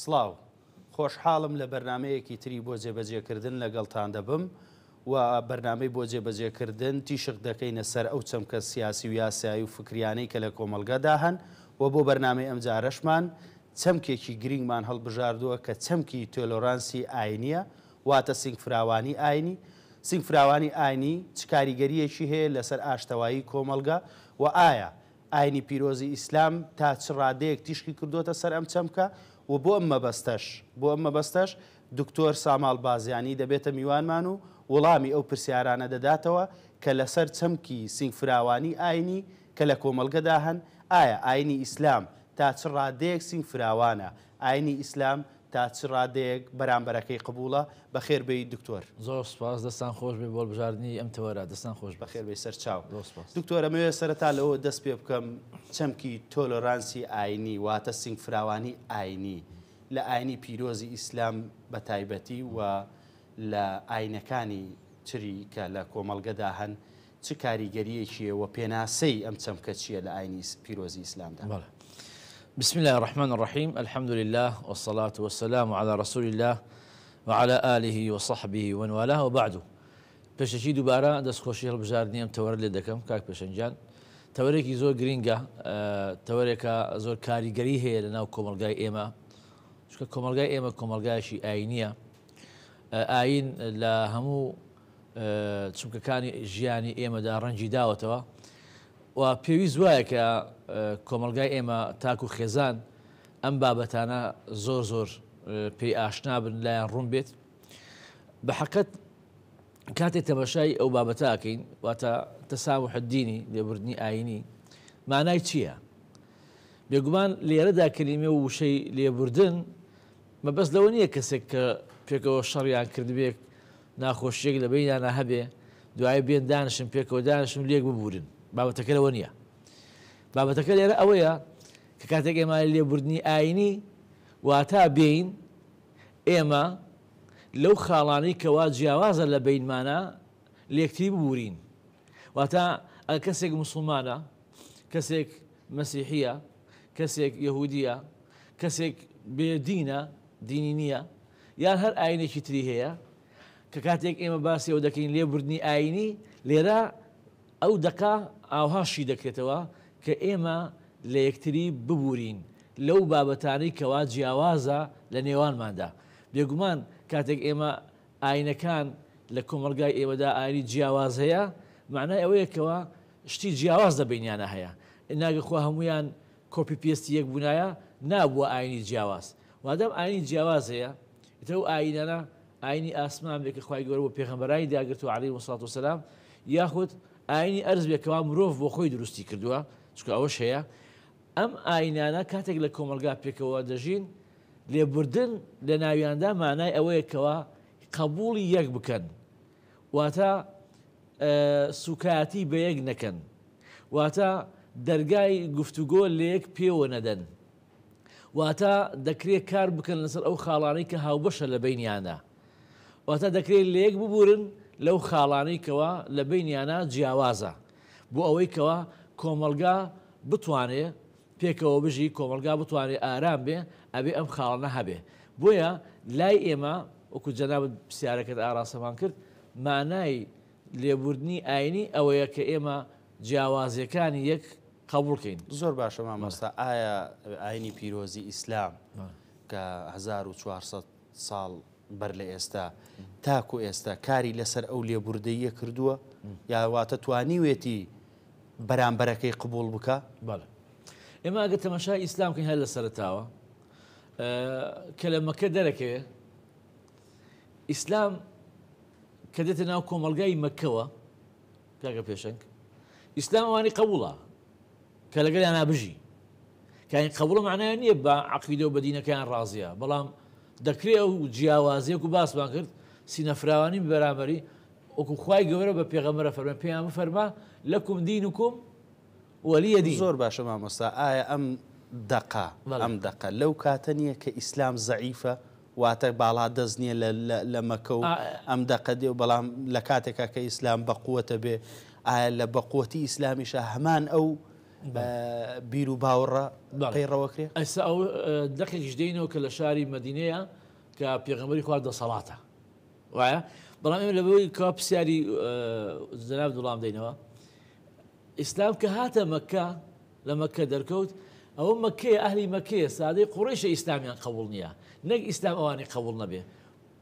سڵاو خۆشحاڵم لە بەرنمەیەکی تری بۆ جێبەجێکردن لەگەڵتان دەبم و بەرنامەی بۆ جێبەجێکردن تیشک دەکەینە سەر ئەو چەمکە سیاسی و یاسایی و فکریانەی کە لە کۆمەلگەدا هەن و بۆ بەرنامەی ئەم جارەشمان چەمکێکی گرنگمان هەڵبژاردووە کە چەمکی تۆلۆرانسی ئاینیە واتە سنگفراوانی ئاینی. سنگفراوانی ئاینی چ کاریگەریەکی هەیە لەسەر ئاشتەوایی کۆمەلگا و ئایا ئاینی پیرۆزی ئیسلام تا چ ڕادەیەک تیشکی کردوتە سەر ئەم چەمکە و بۆ ئەم مەبەستەش دکتۆر ساماڵ بازیانی دەبێتە میوانمان و وەڵامی ئەو پرسیارانە دەداتەوە کە لەسەر چەمکی سنگفراوانی ئاینی کە لە کۆمەلگەدا هەن ئایا ئاینی ئیسلام تا چ ڕادەیەک سنگفراوانە، ئاینی ئیسلام تا چ ڕادەیەک بەرامبەرەکەی قبوڵە. بەخێر بێی دکتۆر. زۆر سپاس، دەستان خۆش بێ بۆ بژاردننی ئەم تەوەرە. دەستان خۆش، بەخێر بێ سەر چاو. دکتۆرە مەوێ سەرەتا لەوە دەست پێ بکەم چەمکی تۆلۆرانسی ئاینی واتە سنگفراوانی ئاینی لە ئاینی پیرۆزی ئیسلام بە تایبەتی و لە ئاینەکانی تری کە لە کۆمەلگەدا هەن چ کاریگەریەکیە و پێناسەی ئەم چەمکە چییە لە ئاینی پیرۆزی ئیسلامدا؟ بسم الله الرحمن الرحيم، الحمد لله والصلاة والسلام على رسول الله وعلى آله وصحبه ومن والاه وبعد. پێشەکی دووبارە دەستخۆشی هەڵبژاردننی ئەم تەوەرە لێ دەکەم کاک پێشەنجان. تەوەرێکی زۆر گرینگە، تەوەرێکە زۆر کاریگەری هەیە لە ناو کۆمەلگای ئێمە، چونکە کۆمەلگای ئێمە کۆمەلگایشی ئاینیە. ئاین لە هەموو چمکەکانی ژیانی ئێمەدا ڕەنگی داوەتەوە و پێویست وایە کە کۆمەلگای ئێمە تاکو خێزان ئەم بابەتانە زۆر زۆر پێی ئاشنا بن لایەن ڕوون بێت. بە حەقەت کاتێک تەماشای ئەو بابەتاکەین واتە تەسامح الدینی لێبوردنی ئاینی مانای چییە؟ بێگومان لێرەدا کەلیمە و وشەی لێبوردن مەبەست لەوە نییە کەسێک کە پێکەوە شەڕیان کردبێت ناخۆشیێک لە بینیانە هەبێ دوای بێن دانشن پێکەوە دانشن لێک ببورن. بابەتەکە لەوە نییە. بابەتەکە لێرە ئەوەیە کە کاتێک ئێمە لێبوردنی ئاینی واتا بین ئێمە لەو خاڵانەی کەوا جیاوازە لە بینمانە لێکتری ببورین. واتە ئەگە کەسێک موسڵمانە، کەسێک مەسیحیە، کەسێک یەهودیە، کەسێک بێدینە، دینی نییە، یان هەر ئاینێکی تری هەیە کە کاتێک ئێمە باسی ئەو دەکەین لێبوردنی ئاینی لێرە ئەو دەقا ئاوهاشی دەکرێتەوە کە ئێمە لە یەکتری ببورین لەو بابەتانەی کەوا جیاوازە لە نێوانماندا. بێگومان کاتێک ئێمە ئاینەکان لە کۆمەلگای ئێمەدا ئاینی جیاواز هەیە معنای ئەوەیە کەوە شتی جیاواز لە بینیانە هەیە. ناگەخوا هەمویان کۆپی پێستی یەک بوونایە نابووە ئاینی جیاواز. وادەم ئاینی جیاواز هەیە ئیتر ئەو ئاینانە ئاینی ئاسمان بێ کە خوای گەورە بۆ پێغەمبەرانی داگرتووە عەلەیهیمو سەڵاتو وەسەلام، یاخود ئاینی ئەرز بێکەوە مرۆڤ بۆ خۆی دروستی کردووە، چونکە ئەوەش هەیە. ئەم ئاینانە کاتێک لە کۆمەلگا پێکەوە دەژین لێبوردن لە ناویاندا مانای ئەوەیەکەوە قبوڵی یەک بکەن، واتە سوکایەتی بە یەک نەکەن، واتە دەرگای گفتوگۆ لە یەک پێوە نەدەن، واتە دەکرێت کار بکەن لەسەر ئەو خاڵانەی کە هاوبەشە لە بینیانە، واتە دەکرێت لە یەک ببورن لەو خاڵانەی کەوە لە بینیانە جیاوازە بۆ ئەوەی کەوە کۆمەلگا بتوانێت پێکەوە بژی، کۆمەلگا بتوانێت ئارام بێ، ئەبێ ئەم خاڵانە هەبێ. بۆیە لای ئێمە وەکو جەنابەت پرسیارەکەت ئاراسەمان کرد مانای لێبوردنی ئاینی ئەوەیە کە ئێمە جیاوازیەکانی یەک قبوڵکەین. زۆر باشە مامۆستا. ئایا ئاینی پیرۆزی ئیسلام کە 1400 ساڵ بەر لە ئێستا تاکو ئێستا کاری لەسەر ئەو لێبوردەیە کردووە یاواتە توانیوێتی بەرامبەرەکەی قبوڵ بکە؟ بەڵێ. ئێمە ئەگە تەماشای ئیسلامکەین هەر لە سەرتاوە کە لە مەکە دەرەکەوێ ئیسلام کە دێتە ناو کۆمەلگای مەکەوە کاکە پێشەنگ ئیسلام ئەوانی قبوڵە کە لەگەڵیان نابژی. کاین قبوڵە معنایە نییە بە عەقیدە و بە دینەکەیان ڕازیە، بەڵام دەکرێت ئەو جیاوازیەک و باسمان کرد سینەفراوانی بەرامبەری وەکو خوای گەورە بە پێغەمبەرە فەرمێ پێیان بفەرما لەکوم دینوکم وەلیە دین. زۆر باشە مامۆستا. ئایا ئەم دەقە لەو کاتە نییە کە ئیسلام زەعیفە واتە باڵا دەست نییە لە مەکە و ئەم دەقە دێ و بەڵام لە کاتێکا کە ئیسلام بەقووەتە بێ ئایا لە بەقووەتی ئیسلامیشە هەمان ئەو بیر و باوەڕە پەیڕەوەکرێ ئەسا ئەو دەقێکیش دێنەوە کە لە شاری مەدینەیە کە پێغەمبەری خوا دەسەڵاتە وایە بەڵام ئێمە لەبەوەی کە پرسیاری جەناب دوڵام دەینەوە ئیسلام کە هاتە مەککە لە مەککە دەرکەوت ئەوە مەککەیە ئەهلی مەککەیە سادەی قوڕیشە ئیسلامیان قبول نییە نەک ئیسلام ئەوانی قبول نەبێ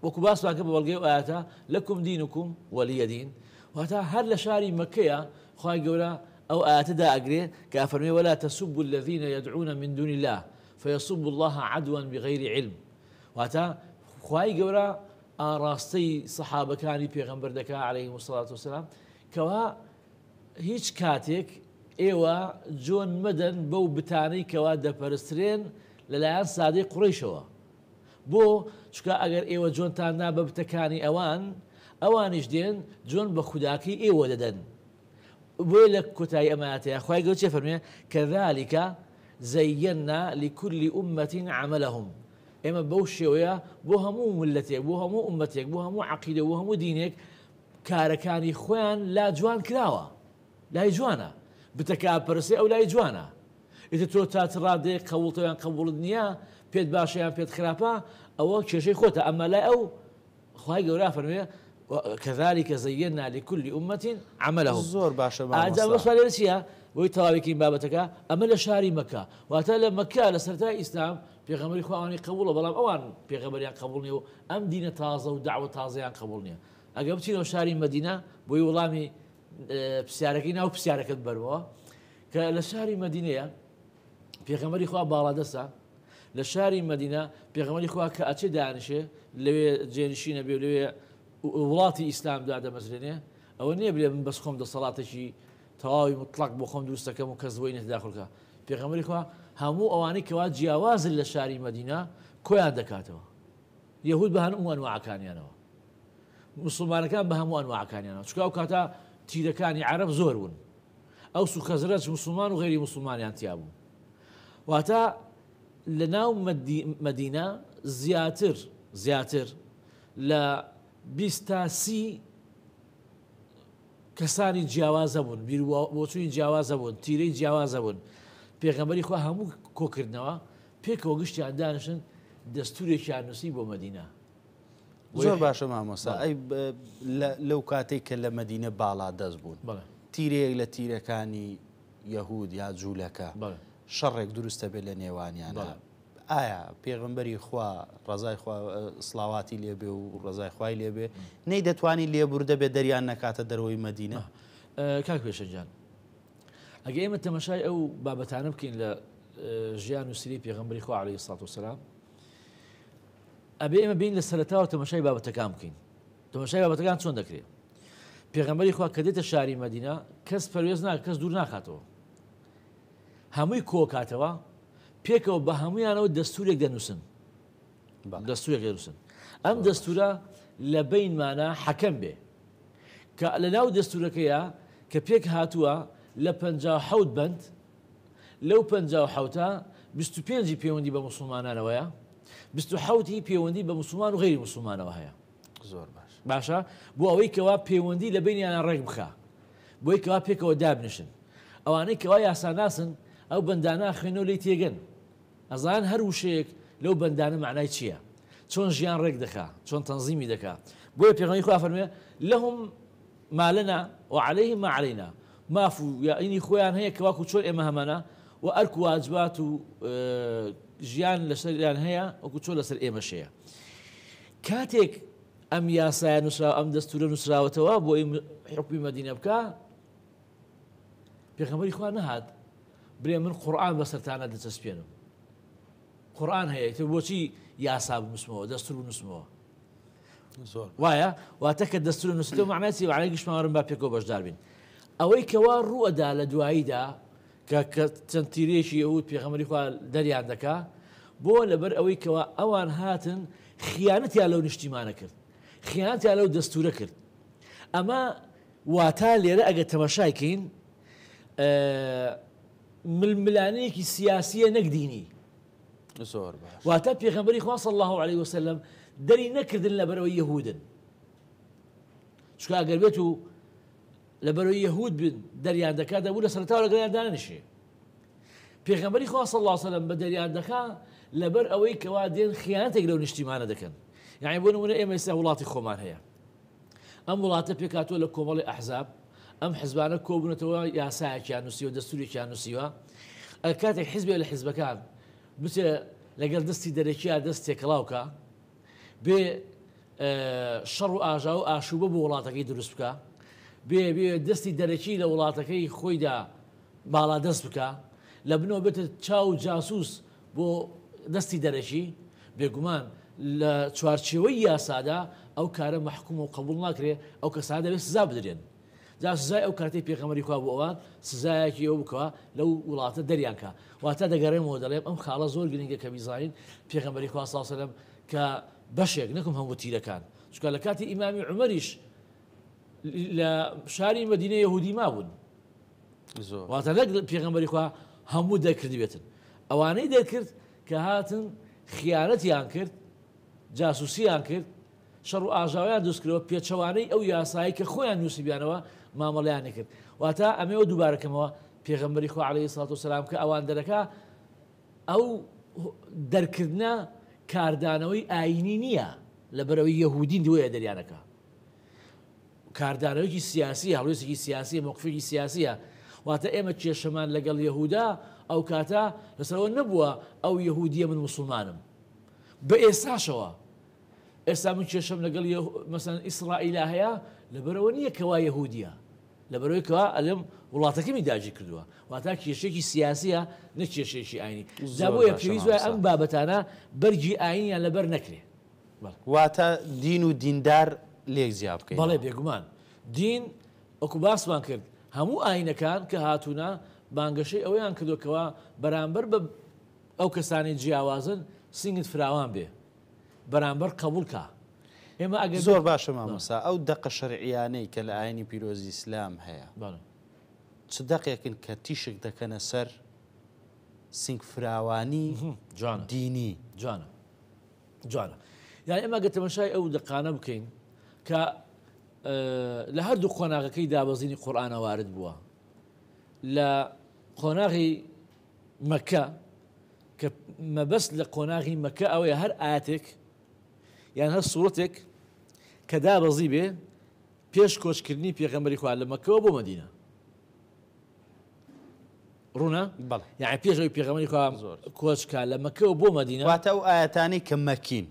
وەکو باسمان کە بە بەڵگەی ئاەتە لەکم دینکم وەلیە دین واتە هەر لە شاری مەککەیە خوای گەورە أو آتدا أجري كافرمي ولا تسبوا الذين يدعون من دون الله فيسبوا الله عدوا بغير علم واتا خواي جورا راستي صحابة كاني بيغمبر دكا عليهم الصلاة والسلام كوا هيج كاتك إيوا جون مدن بو بتاني كوا دبرسترين للايان صادق قريشوا بو شكا أجر إيوا جون تانا ببتكاني أوان جدين جون بخداكي إيوا ددن ويلك كتاي أماتي أخوي قلت فرمي كذلك زينا لكل أمة عملهم إما بوشي ويا بوهمو ملتك بوهمو أمتك بوهمو عقيدة بوهمو دينك كاركاني خوان لا جوان كلاوة لا يجوانا بتكابرسي أو لا يجوانا إذا تروتات رادي قولتو يعني قبول الدنيا بيت باشا يعني بيت خرافة أو شيء خوتا أما لا أو أخوي قلت فرمي كذلك زينا لكل أمة عملهم زور باشا ما أعزائي وصل لسيا ويتوابكين بابتك أمل شهري مكة وأتى مكة لسرتاء إسلام في غمر إخواني قبوله بلام أوان في غمر قبولني أم دين تازة ودعوة تازة قبولني أجابتين شهري مدينة بوي ولامي بسياركين أو بسيارك بروا كلشهري مدينة في غمر إخوان بارادسة لشهري مدينة في غمر إخوان كأتش دانشة لوي جينشين بيولوي وڵاتی ئیسلام دا دەمەزرێنێ ئەوە نییە بلێ من بەس خۆم دە سەڵاتێکی تەواوی مطلق بۆ خۆم دروستەکەم و کەس بۆی نەتداخڵکە پێغەمبەری خوا هەموو ئەوانەی کەوا جیاوازن لە شاری مەدینە کۆیان دەکاتەوە یەهود بە هەموو ئەنواعەکانیانەوە مسلمانەکان بە هەموو ئەنواعەکانیانەوە چونکە ئەو کاتە تیرەکانی عەرەب زۆر بوون ئەوس و خەزرەج مسلمان و غەیری مسلمانیان تیا بوو واتە لە ناو مەدینە زیاتر لە 20 کەسانی جیاوازە بوون بیر بۆچووی جیاوازە بوون تیرەی جیاوازە بوون پێغەمبەری خوا هەموو کۆکردنەوە پێکەوە گشتیان دانشن دەستورێکیان نووسی بۆ مەدینە زۆر باشە مامۆستا ئەی لەو کاتێک کە لە مەدینە باڵا دەست بوون تیرێک لە تیرەکانی یەهود یا جوولەکە شەڕێک دروستە بێت لە نێوانیانە ئایا پێغەمبەری خوا ڕزای خوا سڵاواتی لێبێ و ڕزای خوای لێبێ نەی دەتوانی لێبوردە بێ دەریان نەکاتە دەرەوەی مەدینە کاک پێشەنجان ئەگە ئێمە تەماشای ئەو بابەتانە بکەین لە ژیان و سیری پێغەمبەری خوا عەلەیهی سڵات وسەلام ئەبێ ئێمە بین لە سەرەتاوە تەماشای بابەتەکان بکەین تەماشای بابەتەکان چۆن دەکرێت پێغەمبەری خوا کە دێتە شاری مەدینە کەس پەروێز ناکات کەس دوور ناکاتەوە هەمووی کۆکاتەوە پێکەوە بە هەمویانەوە دەستورێک دەنووسن دەستورێک دەنووسن ئەم دەستورە لە بینمانە حەکەم بێ کە لە ناو دەستورەکەیە کە پێک هاتووە لە 57 بەند لەو 57 25 پەیوەندی بە موسڵمانانەوەیە 27 پەیوەندی بە موسڵمان و غەیری موسڵمانەوە هەیە زۆر باشە بۆ ئەوەی کەوا پەیوەندی لە بینیانە ڕێک بخە بۆی کەوا پێکەوە دابنشن ئەوانەی کەوا یاساناسن ئەو بەندانە خوێنەوە لی تێگەن ئەزان هەر وشەیەک لەو بەندانە معنای چییە چۆن ژیان ڕێک دەکا چۆن تەنزیمی دەکا بۆیە پێغەمبەری خوا فەرمێ لەهم ما لنا وعليهم ما علينا مافو یعنی خۆیان هەیە کەواکو چۆن ئێمە هەمانە و ئەرک و واجبات و ژیان لەسەریان هەیە وەکو چۆن لەسەر ئێمەشەیە کاتێک ئەم یاسایە نووسراوە ئەم دەستورە نووسراوەتەوە بۆ حکمی مەدینە بکە پێغەمبەری خوا نەهات برێ من قورئان بەسەرتانە دەچەسپێنم قورئان هەیە تر بۆچی یاسا بنووسمەوە دەستور بنووسمەوە وایە واتە کە دەستور نووسیتەوە معنای چی معنای گشتمانڕم با پێکەوە بەشدار بین ئەوەی کەوا ڕوئەدا لە دواییدا کە چەند تیرێکی یەهود پێغەمبەری خوا دەریان دەکا بۆ لەبەر ئەوەی کەوا ئەوان هاتن خیانەتیان لەو نیشتیمانە کرد خیانەتیان لەو دەستورە کرد ئەمە واتە لێرە ئەگە تەماشایکەین ململانەیەکی سیاسیە نەک دینی زۆر باش واتە پێغەمبەری خوا صلی الله عليه وسلم دەری نەکردن لەبەرەوەی یەهودن چونکە ئەگەر بێت و لەبەرەوەی یەهود بن دەریان دەکات دەبوو لە سەرەتاوە لەگەڵیان دانەنیشێ پێغەمبەری خوا صلی الله علیه وسلم بە دەریان دەکا لەبەر ئەوەی کەوا دێن خیانەتێک لەو نیشتیمانە دەکەن. یعنی بۆ نمونە ئێمە ئێستا وڵاتی خۆمان هەیە، ئەم وڵاتە پێکاتوە لە کۆمەڵی ئەحزاب، ئەم حزبانە کۆبوونەتەوە یاسایەکیان نووسیوە دەستوورێکیان نووسیوە، کاتێک حیزبێک لە حیزبەکان بچێ لەگەڵ دەستی دەرەکییا دەست تێکەڵاوکە بێ شەڕ و ئاژا و ئاشوبە بۆ وڵاتەکەی دروست بکە، بێ دەستی دەرەکی لە وڵاتەکەی خۆیدا باڵا دەست بکە، لە بنەوە بێتە چاو جاسووس بۆ دەستی دەرەکی، بێگومان لە چوارچێوەی یاسادا ئەو کارە مەحکوم و قبول ناکرێ، ئەو کەسانە دەبێت سزا بدرێن. جا سزای ئەو کاتەی پێغەمبەری خوا بۆ ئەوان سزایەکی ئەو بکەوە لەو وڵاتە دەریان کە. واتە دەگەڕێمەوە دەڵێم ئەم خاڵە زۆر گرنگە کە بیزانین پێغەمبەری خوا صلی الله علیه وسلم کە بەشێک نەکەم هەموو تیرەکان، چونکە لە کاتی ئیمامی عومەریش لە شاری مەدینە یەهودی مابوون، واتە نەک پێغەمبەری خوا هەموو دەرکردی بێتن، ئەوانەی دەرکرد کە هاتن خیانەتیان کرد، جاسوسیان کرد، شەڕ و ئاژاویان دروستکردەوە، پێچەوانەی ئەو یاسایی کە خۆیان نووسیبیانەوە مامەڵەیانی کرد. واتە ئەمەوە دووبارەکەمەوە پێغەمبەری خوا عەلەیهی سەڵات وسەلام کە ئەوان دەرەکا ئەو دەرکردنە کاردانەوەی ئاینی نییە، لەبەرەوەی یەهودین دوێە دەریانەکە، کاردانەوەیکی سیاسیە، هەڵوێستێکی سیاسیە، موقفێکی سیاسیە. واتە ئێمە کێشەمان لەگەڵ یەهودا ئەو کاتە لەسەرەوە نەبووە ئەو یەهودیە من مسلمانم، بە ئێستاشەوە ئێستا من کێشەم لەگەڵ مەسەلەن ئیسرائیلا هەیە لەبەرەوە نییە کەوا یەهودیە، لەبەرەوەی کەوا ئەلێم وڵاتەکەمی داگیر کردووە، واتە کێشێکی سیاسیە نە کێشێکی ئاینی. جا بۆیە پێویست وایە ئەم بابەتانە بەرگی ئاینیان لەبەر نەکرێ. واتە دین و دیندار لێک زیاب بکەین. بەڵێ بێگومان دین ئەوکو باسمان کرد هەموو ئاینەکان کە هاتوونە بانگەشەی ئەوەیان کردوکەوە بەرامبەر بە ئەو کەسانی جیاوازن سنگت فراوان بێ، بەرامبەر قبولکە. ئێمە ئەگەر زۆر باشە مامۆستا ئەو دەقە شەرعیانەی کە لە ئاینی پیرۆزی ئیسلام هەیە چ دەقێکن کە تیشک دەکەنە سەر سنگ فراوانی دینی جوانە. یعنی ئێمە گە تەمەشای ئەو دەقانە بکەین کە لە هەردوو قۆناغەکەی دابەزینی قورئانە وارد بووە، لە قۆناغی مەکە کە مەبەست لە قۆناغی مەکە ئەوەیە هەر ئاەتێک یان هەر سوورەتێک کە دابەزی بێ پێش کۆچکردنی پێغەمبەری خوا لە مەکەوە بۆ مەدینە ڕوونە، یعنی پێش ئەوی پێغەمبەری خوا کۆچکە لە مەکەوە بۆ مەدینە، واتە ئەو ئاەتانی کە مەکین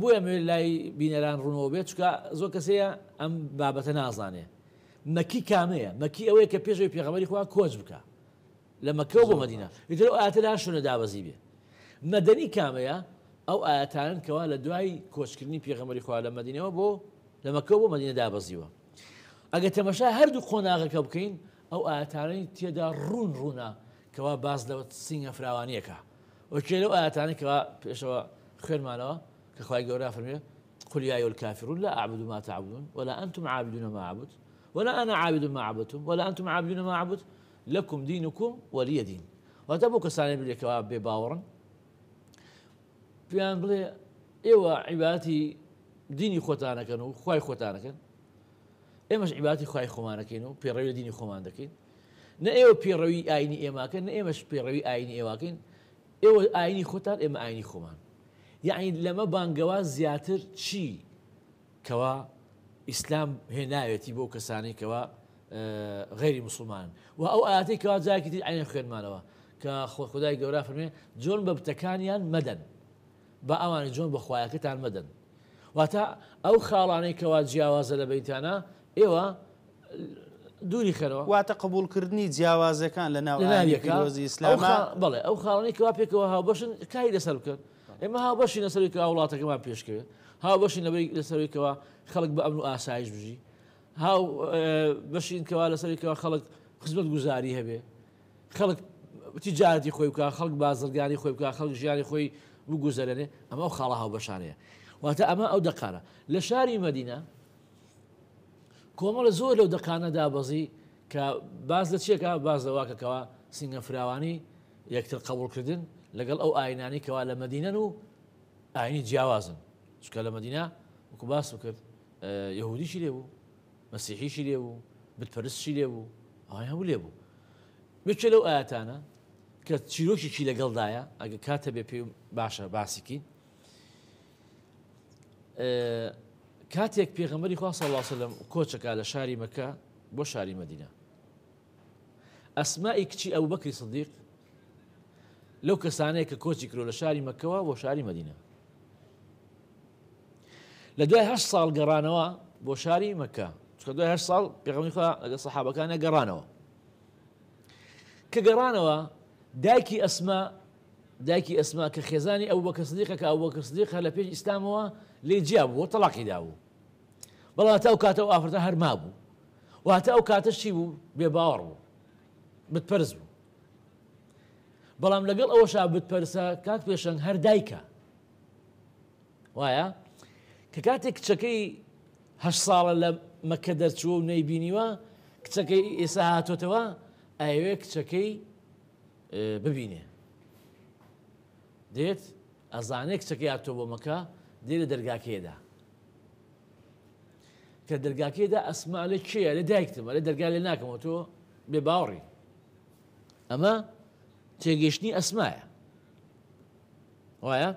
بۆیە لای بینەران ڕوونەوە بێت، چکە زۆر کەسەیە ئەم بابەتە نازانێ. مەکی کامەیە؟ مەکی ئەوەیە کە پێش ئەوی پێغەمبەری خوا کۆچ بکە لە مەکەوە بۆ مەدینە، ئیتر ئەو ئاەتە لا شوێنە دابەزی بێ. مەدەنی کامەیە؟ ئەو ئاەتانن کەوا لە دوای کۆچکردنی پێغەمبەری خوا لە مەدینەوە بۆ لە مەکەوە بۆ مەدینە دابەزیوە. ئەگەر تەمەشا هەردوو قۆناغەکە بکەین ئەو ئاەتانەی تێدا ڕوونە کەوا باز لە سینگە فراوانیەکە، وەکێ لەو ئاەتانی کەوا پێشەوە خوێنمانەوە کە خوای گەورە فەرمێ قل يا أيها الكافرون لا أعبد ما تعبدون ولا أنتم عابدون ما أعبد ولا أنا عابد ما عبدتم ولا أنتم عابدون ما أعبد لكم دينكم ولي دين. واتە بۆ کەسانی بێکەوە بێ باوەڕن پێیان بڵێ ئێوە عیبادەتی دینی خۆتانەکەن و خوای خۆتانەکەن، ئێمەش عیبادەتی خوای خۆمانەکەین و پێڕەوی دینی خۆمان دەکەین، نە ئێوە پێڕەوی ئاینی ئێماکەن نە ئێمەش پێڕەوی ئاینی ئێواکەین، ئێوە ئاینی خۆتان ئێمە ئاینی خۆمان. یعنی لەمە بانگەوا زیاتر چی کەوا ئیسلام هێناوێتی بۆ کەسانی کەوا غیری مسلمان و ئەو ئاەتەی کەوا جایەکی تر عینە خوێنمانەوە کە خودای گەورە فەرمێ جۆن بە بتەکانیان مەدەن، بە ئەوانی جۆن بە خوایەکەتان مەدەن. واتە ئەو خاڵانەی کەوا جیاوازە لە بەیتانە ئێوە دووری خەرەوە، واتە قبولکردنی جیاوازەکان لە ناو ئاینی پیرۆزی ئیسلامە. بەڵێ ئەو خاڵانەی کەوا پێکەوە هاوبەشن کای لەسەر بکەن. ئێمە هاوبەشی لەسەری کەوا وڵاتەکەمان پێشکەوێت، هاوبەشی لەسەری کەوا خەڵک بە ئەمن و ئاسایش بژی، هاو بەشین کەوا لەسەری کەوا خەڵک خزمەت گوزاری هەبێ، خەڵک تیجارەتی خۆی بکە، خەڵک بازرگانی خۆی بکە، خەڵک ژیانی خۆی بگوزەرێنێ. ئەمە ئەو خاڵە هاوبەشانەیە. واتە ئەمە ئەو دەقانە لە شاری مەدینە کۆمەڵە زۆر لەو دەقانە دابەزی کە باز لە چیەکە باز لەواکەکەوە سینگە فراوانی یەکتر قبولکردن لەگەڵ ئەو ئاینانی کەوا لە مەدینەن و ئاینی جیاوازن، چکە لە مەدینە وەکو باس بکرد یەهودیشی لێبوو، مەسیحیشی لێبوو، بتپەرستشی لێبوو، ئەوان هەموو لێبوو. بچ لەو ئاەتانە کە چیرۆکێکی لەگەڵدایە ئەگە کاتە بێ پێ باشە باسیکی کاتێک پێغەمبەری خوا صلی الله علیه و سلم کۆچەکە لە شاری مەکە بۆ شاری مەدینە ئەسمائی کچی ئەبوبەکری سیدیق لەو کەسانەیە کە کۆچی کرۆ لە شاری مەکەوە بۆ شاری مەدینە لە دوای 8 ساڵ گەڕانەوە بۆ شاری مەکە چکە دوای 8 ساڵ پێغەمبەری خوا لەگەڵ سەحابەکانە گەڕانەوە کە گەڕانەوە دایکی ئەسما کە خێزانی ئەبوبەکر سیدیقە کە ئەبوبەکر سیدیق لە پێش ئیسلامەوە لێ جیا بوو تەلاقی دابوو بەڵام هەتا ئەو کاتە ئەو ئافرەتە هەر مابوو و هەتا ئەو کاتەش چی بوو بێباوەڕ بوو بتپەرست بوو بەڵام لەگەڵ ئەوەشا بتپەرسە کات پێشەنگ هەر دایکە وایە کە کاتێک کچەکەی 8 ساڵە لە مەکە دەرچووە و نەیبینیوە کچەکەی ئێستا هاتۆتەوە ئەوێ کچەکەی ببینێ دێت ئەزانێ کچەکەی هاتۆ بۆ مەکە دێ لە دەرگاکێدا کە دەرگاکێدا ئەسما لە کێیە لە دایکتمە لە دەرگا لێ ناکەمەوە تۆ بێ باوەڕی ئەمە تێگەیشتنی ئەسمایە وایە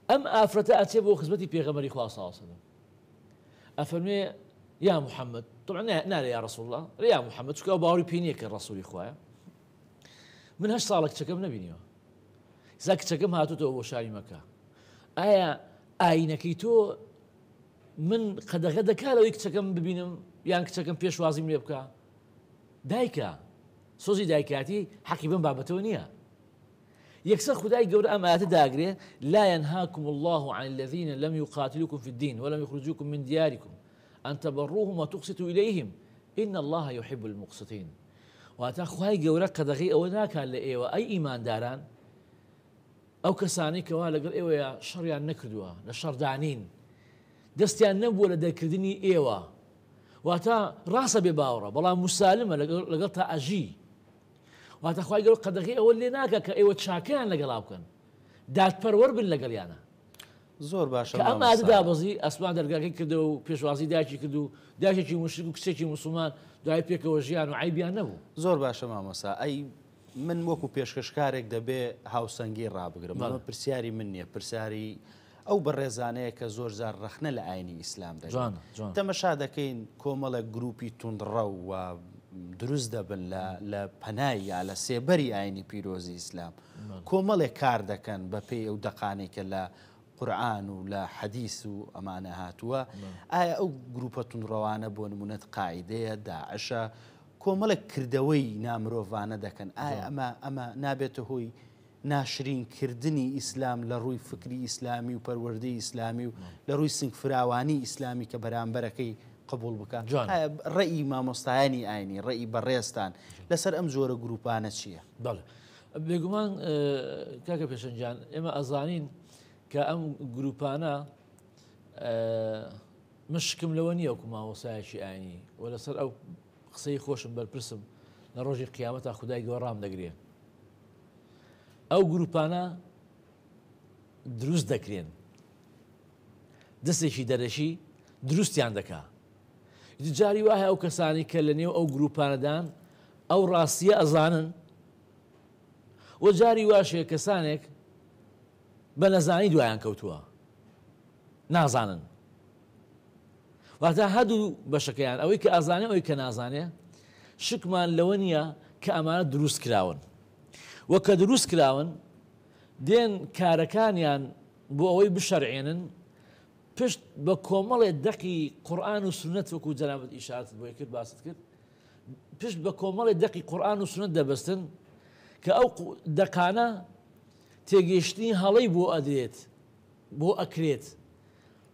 ئەم ئافرەتە ئەچێ بۆ خزمەتی پێغەمبەری خوا صلی الله علیه و سلم ئەفەرمێ یا محەممەد طبعا نارێ یا ڕەسوڵ الله یا محەممەد چکە باوەڕی پێ نییە کە ڕەسوولی خوایە من 8 ساڵە کچەکەم نەبینیوە ئێستا کچەکەم هاتوتەوە بۆ شاری مەکە ئایا ئاینەکەی تۆ من قەدەغە دەکا لەوەی کچەکەم ببینم یان کچەکەم پێشوازیم لێ بکە دایکە سۆزی دایکاتی حەقی بم بابەتەوە نییە یەکسەر خدای گەورە ئەم ئاەتە داگرێ لا ينهاكم الله عن الذين لم يقاتلوكم في الدين ولم يخرجوكم من دياركم أن تبروهم وتقسطوا إليهم إن الله يحب المقسطين واتە خدای گەورە قەدەغی ئەوە ناکات لە ئێوە ئەی ئیمانداران ئەو کەسانی کەوا لەگەڵ ئێوەیە شەڕیان نەکردووە لە شەڕدانین دەستیان نەبووە لە دەرکردنی ئێوە واتە ڕاستە بێ باوەڕە بەڵام موسالمە لەگەڵ تا ئەژی واتە خدای گەورە قەدەغی ئەوە لێ ناکە کە ئێوە چاکەیان لەگەڵا بکەن دادپەروەر بن لەگەڵیانە زۆر باشە کە ئەم ئاەتە دابەزی ئەسمان دەرگاکەی کردەوە و پێشوازی دایکی کرد و دایکێکی موشک و کچێکی موسڵمان دوای پێکەوە ژیان و عیبیان نەبوو زۆر باشە مامۆستا ئەی من وەکو پێشکەشکارێک دەبێ هاوسەنگی ڕابگرم ئەمە پرسیاری من نییە پرسیاری ئەو بەڕێزانەیە کە زۆر جار ڕەخنە لە ئاینی ئیسلام دەگەن تەمەشا دەکەین کۆمەڵێک گروپی توندڕە و دروست دەبن لە پەنای یا لە سێبەری ئاینی پیرۆزی ئیسلام کۆمەڵێک کار دەکەن بە پێی ئەو دەقانێکە لە قورئان و لە حەدیث و ئەمانە هاتووە ئایا ئەو گروپە توندڕەوانە بۆ نمونەت قاعیدەیە داعشە کۆمەڵێک کردەوەی نامرۆڤانە دەکەن ئایا ئەمە نابێتە هۆی ناشرینکردنی ئیسلام لە ڕووی فکری ئیسلامی و پەروەردەی ئیسلامی و لە ڕووی سنگفراوانی ئیسلامی کە بەرامبەرەکەی قبول بکات ڕێی مامۆستایانی ئاینی ڕێی بەڕێستان لەسەر ئەم جۆرە گروپانە چییە؟ بەڵێ بێگومان کاکە پێشەنجان ئێمە ئەزانین کە ئەم گروپانە مشکم لەوە نییە وەکو مامۆستایەکی ئاینی و لەسەر ئەو قسەی خۆشم بەرپرسم لە ڕۆژی قیامەتا خودای گەورە ڕام دەگرێن ئەو گروپانە دروست دەکرێن دەستێکی دەرەشی دروستیان دەکا جاری وایە ئەو کەسانی کە لە نێو ئەو گروپانەدان ئەو ڕاستیە ئەزانن و جاری واشەیە کەسانێک بە نەزانی دوایان کەوتووە نازانن واتە هەردوو بەشەکەیان ئەوەی کە ئازانێ ئەوەی کە نازانێ شکمان لەوە نییە کە ئەمانە دروست کراون وە کە دروست کراون دێن کارەکانیان بۆ ئەوەی بشەرعێنن پشت بە کۆمەڵێ دەقی قورئان و سونەت وەکو جەنابەت ئیشارەتت بۆ کرد باست کرد پشت بە کۆمەڵێ دەقی قورئان و سونەت دەبەستن کە ئەو دەقانە تێگەیشتنی هەڵەی بۆ ئەدرێت بۆ ئەکرێت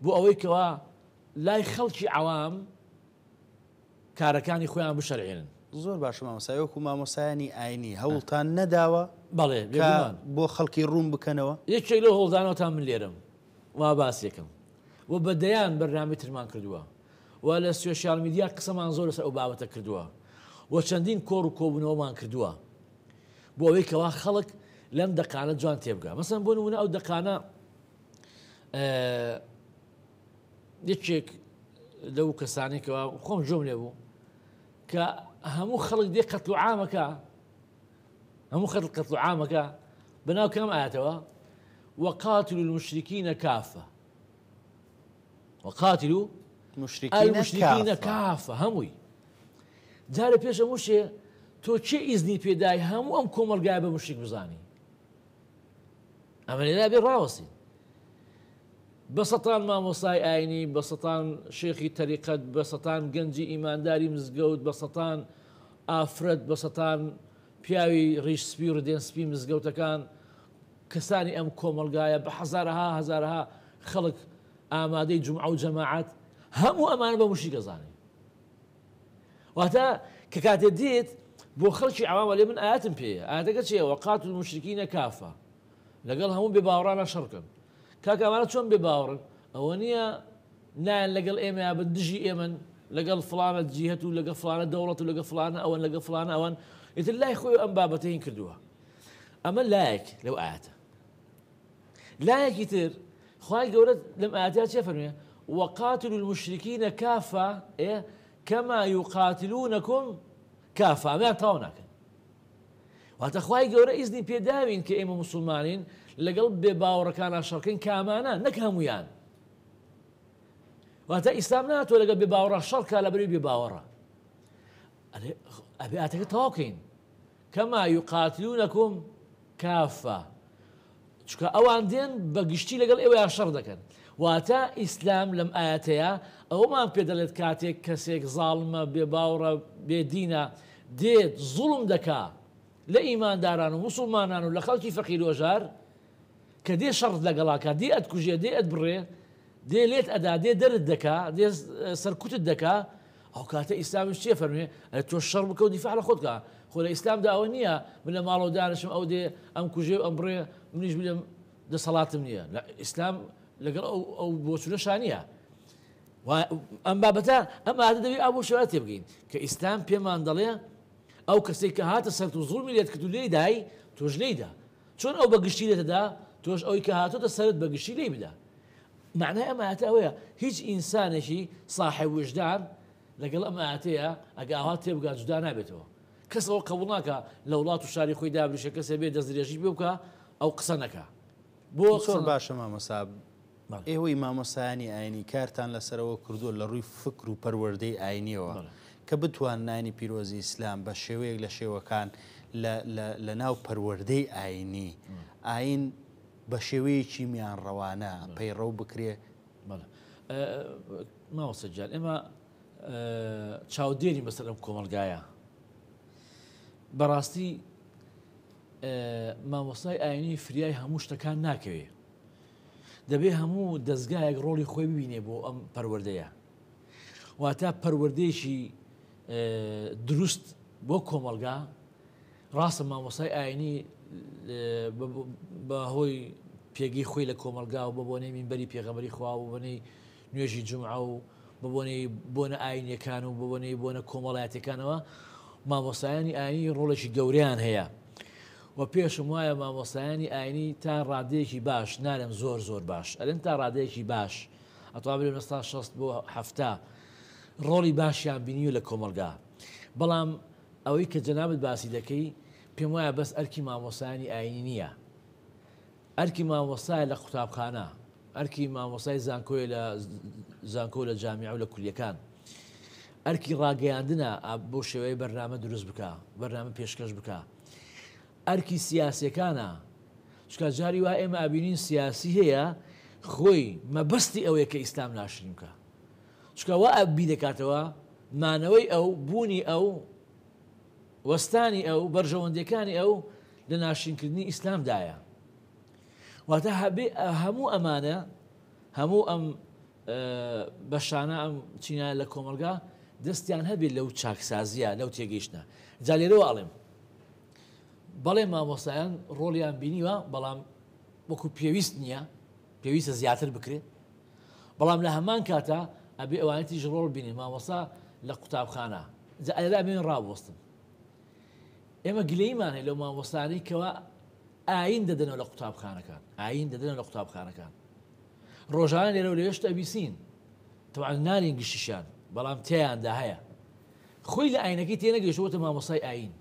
بۆ ئەوەی کەوا لای خەڵکی عەوام کارەکانی خۆیان بشەرعێنن زۆر باشە مامۆستا وەکو مامۆستایانی ئاینی هەوڵتان نەداوە بەڵێ بۆ خەڵکی ڕوون بکەنەوە یەکێک لەو هەوڵدانەوەتان من لێرم وا باسیەکەم و بەدەیان بەرنامەی ترمان کردووە و لە سوشیال میدیا قسەمان زۆر لەسەر ئەو بابەتە کردووە و چەندین کۆڕ و کۆبوونەوەمان کردووە بۆ ئەوەی کەوا خەڵک لەم دەقانە جوان تێبگا مەسەن بۆ نمونە ئەو دەقانە یەکێک لەو کەسانێکەوە خۆم جۆم لێ بوو کە هەموو خەڵک دێ قەتڵ و عامەکە هەموو خەڵقەت عامەکە بەناو کام ئاەتەوە وقاتلوا المشركين كافة وقاتلوا المشركين كافة هەمووی جارە پێش هەموو شێ تۆ چێ ئیزنی پێدای هەموو ئەم کۆمەلگای بە مشریک بزانی ئەمە لێرا بێ ڕاوەسین بەسەتان مامۆسای ئاینی بەسەتان شێخی تەریقەت بەسەتان گەنجی ئیمانداری مزگەوت بەسەتان ئافرەت بەسەتان پیاوی ڕیشسپی و ڕدێنسپی مزگەوتەکان کەسانی ئەم کۆمەلگایە بە هەزارها خەڵک ئامادەی جومعە و جەماعەت هەموو ئەمانە بە مشریک ئەزانێ واتە کە کاتێ دێت بۆ خەڵکی عوامە لێ من ئاەتم پێیە ئاەتەکە چیە وەقاتل المشرکینە کافە لەگەڵ هەموو بێ باوەڕانە شەڕکن کاکە ئەمانە چۆن بێ باوەڕن ئەوە نییە نایەن لەگەڵ ئێمە یا بە دژی ئێمن لەگەڵ فڵانە جیهەت و لەگەڵ فڵانە دەوڵەت و لەگەڵ فڵانە ئەوەن لەگەڵ فڵانە ئەوەن ئیتر لای خۆی ئەم بابەتە هین کردووە ئەمە لایەک لەو ئاەتە لایەکی تر خوای گەورە لەم ئاەتە چێ فەرموویە وقاتلوا المشركين كافة كما يقاتلونكم كافة ئەمیان تاوا ناکەن واتە خوای گەورە ئیزنی پێداوین کە ئێمە موسڵمانین لەگەڵ بێ باوەڕەکانە شەڕکەین کامانە نەک هەمویان واتە ئیسلام ناتوە لەگەڵ بێ باوەڕە شەڕکا لەبەری بێ باوەڕە ئەبێ ئاەتەکە تەواوکەین كما يقاتلونكم كافة چونکە ئەوان دێن بە گشتی لەگەڵ ئێوەیان شەڕ دەکەن واتە ئیسلام لەم ئاەتەیە ئەومان پێ دەڵێت کاتێک کەسێک زاڵمە بێ باوەڕە بێدینە دێت زوڵم دەکا لە ئیمانداران و موسڵمانان و لە خەڵکی فەقیر و ژار کە دێ شەڕت لەگەڵاکە دێ ئەتکوژێ دێ ئەتبڕێ دێ لێت ئەدا دێ دەرت دەکا دێ سەرکوتت دەکا ئەو کاتە ئیسلامیش چێ فەرمێ تۆ شەڕ بکە و دیفاع لە خۆت بکە خۆ لە ئیسلامدا ئەوە نییە من لە ماڵەوە دانیشم ئەو دێ ئەم کوژێ ئەم بڕێ منیش بلێم دەسەڵاتم نییە لە ئیسلام لەگەڵ ئەو بۆچونە شانیە ئەم بابەتە ئەم ئاەتە دەبێت ئەو بۆ شێوە تێ بگەین کە ئیسلام پێمان دەڵێ ئەو کەسێک کە هاتە سەر و زوڵمی لێت کرد و لێی دای تۆش لێیدا چۆن ئەو بەگشتی لێتەدا تۆش ئەوی کە هاتۆتە سەرت بەگشتی لێی بدا معنای ئەم ئاەتە ئەوەیە هیچ ئینسانێکی صاحب وجدان لەگەڵ ئەم ئاەتەیە ئەگە ئاوا تێبگات جودا نابێتەوە کەس ئەوە قبوڵ ناکە لە وڵات و شاری خۆی دابریشە کەسێ بێ دەستدرێژی بێ بکە ئەو قسە نەکە بۆ چۆن باشە مامۆستا ئێوەی مامۆسایانی ئاینی کارتان لەسەرەوە کردووە لە ڕووی فکر و پەروەردەی ئاینیەوە کە بتوان نانی پیرۆزی ئیسلام بە شێوەیەک لە شێوەکان لە ناو پەروەردەی ئاینی ئاین بە شێوەیەکی میان ڕەوانە پەیڕەو بکرێ ماوەسەجان ئێمە چاودێری بەسەر ئەم کۆمەلگایە بەڕاستی مامۆستای ئاینی فریای هەموو شتەکان ناکەوێ دەبێ هەموو دەستگایەک ڕۆڵی خۆی ببینێ بۆ ئەم پەروەردەیە واتە پەروەردەیەکی دروست بۆ کۆمەلگا ڕاستە مامۆستای ئاینی بە هۆی پێگەی خۆی لە کۆمەلگا و بە بۆنەی مینبەری پێغەمبەری خوا و بۆنەی نوێژی جومعە و بە بۆنەی بۆنە ئاینیەکان و بە بۆنەی بۆنە کۆمەڵایەتەکانەوە مامۆستایانی ئاینی ڕۆڵێکی گەوریان هەیە و پێشم وایە مامۆستایانی ئاینی تا ڕادەیەکی باش نارم زۆر باش ئەلێن تا ڕادەیەکی باش ئەتوابێت مەستا 6 بۆ 7 ڕۆڵی باشیان بینیوە لە کۆمەلگا بەڵام ئەوەی کە جەنابەت باسی دەکەی پێم وایە بەس ئەرکی مامۆستایانی ئاینی نییە ئەرکی مامۆستای لە قوتابخانە ئەرکی مامۆستای زانکۆ لە جامیع و لە کولیەکان ئەرکی ڕاگەیاندنە بۆ شێوەیە بەرنامە دروست بکە بەرنامە پێشکەش بکە ئەرکی سیاسیەکانە چکە جاری وا ئێمە ئابینین سیاسی هەیە خۆی مەبەستی ئەوەیە کە ئیسلام ناشرین بکە چکە وا ئەبی دەکاتەوە مانەوەی ئەو بوونی ئەو وەستانی ئەو بەرژەوەندەکانی ئەو لە ناشرینکردنی ئیسلامدایە واتە هەموو ئەمانە هەموو ئەم بەشانە ئەم چینە لە کۆمەلگا دەستیان هەبێت لەو چاکسازیە لەو تێگەیشتە جا لێرەوە ئاڵێم بەڵێ مامۆستایان ڕۆڵیان بینیوە بەڵام وەکو پێویست نییە پێویستە زیاتر بکرێت بەڵام لە هەمان کاتە ئەبێ ئەوانەتیش ڕۆڵ بینین مامۆستا لە قوتابخانە جا ئەلێرا بێن ڕابوەستن ئێمە گلەیمان هەیە لەو مامۆستانەی کەوە ئاین دەدەنەوە لە قوتابخانەکان ئاین دەدەنەوە لە قوتابخانەکان ڕۆژانە لێرە و لێشتە بیسین تەواان نارین گشتیشان بەڵام تێیاندا هەیە خۆی لە ئاینەکەی تێنەگەیشتوەتە مامۆستای ئاین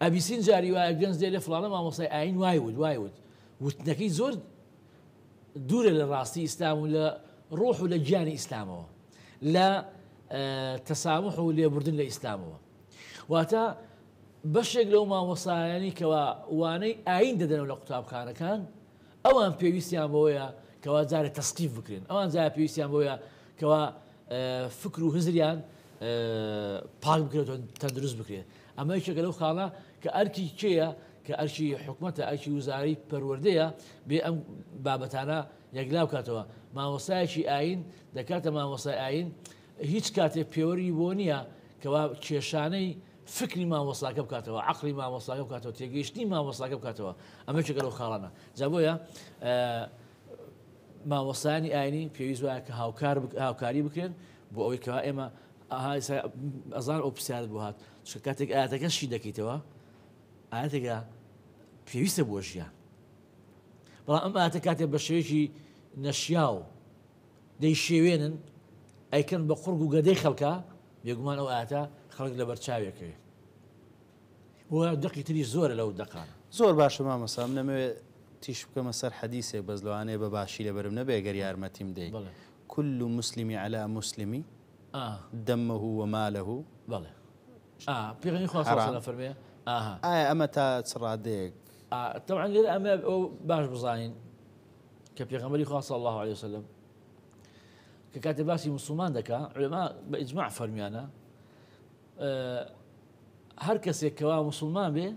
ئەبیسین جاری وایە گەنج دێ لە فڵانە مامۆسای ئاین وایوت وتنەکەی زۆر دوورە لە ڕاستی ئیسلام و لە ڕۆح و لە گیانی ئیسلامەوە لە تەسامح و لێبوردن لە ئیسلامەوە واتە بەشێک لەو مامۆسایانی کەوا وانەی ئاین دەدەنەوە لە قوتابخانەکان ئەوان پێویستیان بەوەیە کەوا جارێ تەسقیف بکرێن ئەوان جارە پێویستیان بۆیە کەوا فکر و هزریان پاک بکرێت و تەندروست بکرێت ئەمە یەکێکە لەو خاڵە کە ئەرکی کێیە کە ئەرکی حکومەتە ئەرکی وزاری پەروەردەیە بێ ئەم بابەتانە یەکلا بکاتەوە مامۆستایەکی ئاین دەکاتە مامۆستای ئاین هیچ کاتێک پێوەری بۆ نییە کەوا کێشانەی فکری مامۆستاکە بکاتەوە عقلی مامۆستاکە بکاتەوە تێگەیشتنی مامۆستاکە بکاتەوە ئەمە یەکێکە لەو خاڵانە جا بۆیە مامۆستایانی ئاینی پێویست وایە کە هاوکاری بکرێن بۆ ئەوەی کەوا ئێمە ئەزان ئەو پرسیارت بۆ هات چکە کاتێک ئاەتەکەشی دەکەیتەوە ئاەتێکە پێویستە بۆ ژیان بەڵام ئەم ئاەتە کاتێک بە شێوەیەکی نەشیاو دەی شێوێنن ئەیکەن بە قورگ و گەدەی خەڵکە بێگومان ئەو ئاەتە خەڵک لە بەرچاوێکەوێ وە دەقی تری زۆرە لەو دەقانە زۆر باشە مامەسا من نەمەوێت تیش بکەمە سەر حەدیثێک بەس لەوانەیە بە باشی لەبەرم نەبێ گەر یارمەتیم دەی كل مسلم على مسلم دمه وماله بەڵێ پێغەمبەری خوا صلی الله علیه و فەرمێ ئایا ئەمە تا چڕادەیەک طبعا لێرە ئەمە ئەو باش بزانین کە پێغەمبەری خوا صلی الله عليه وسلم کە کاتێ باسی مسلمان دەکا علەما بە ئیجماع فەرمیانە هەر کەسێک کەوا مسلمان بێ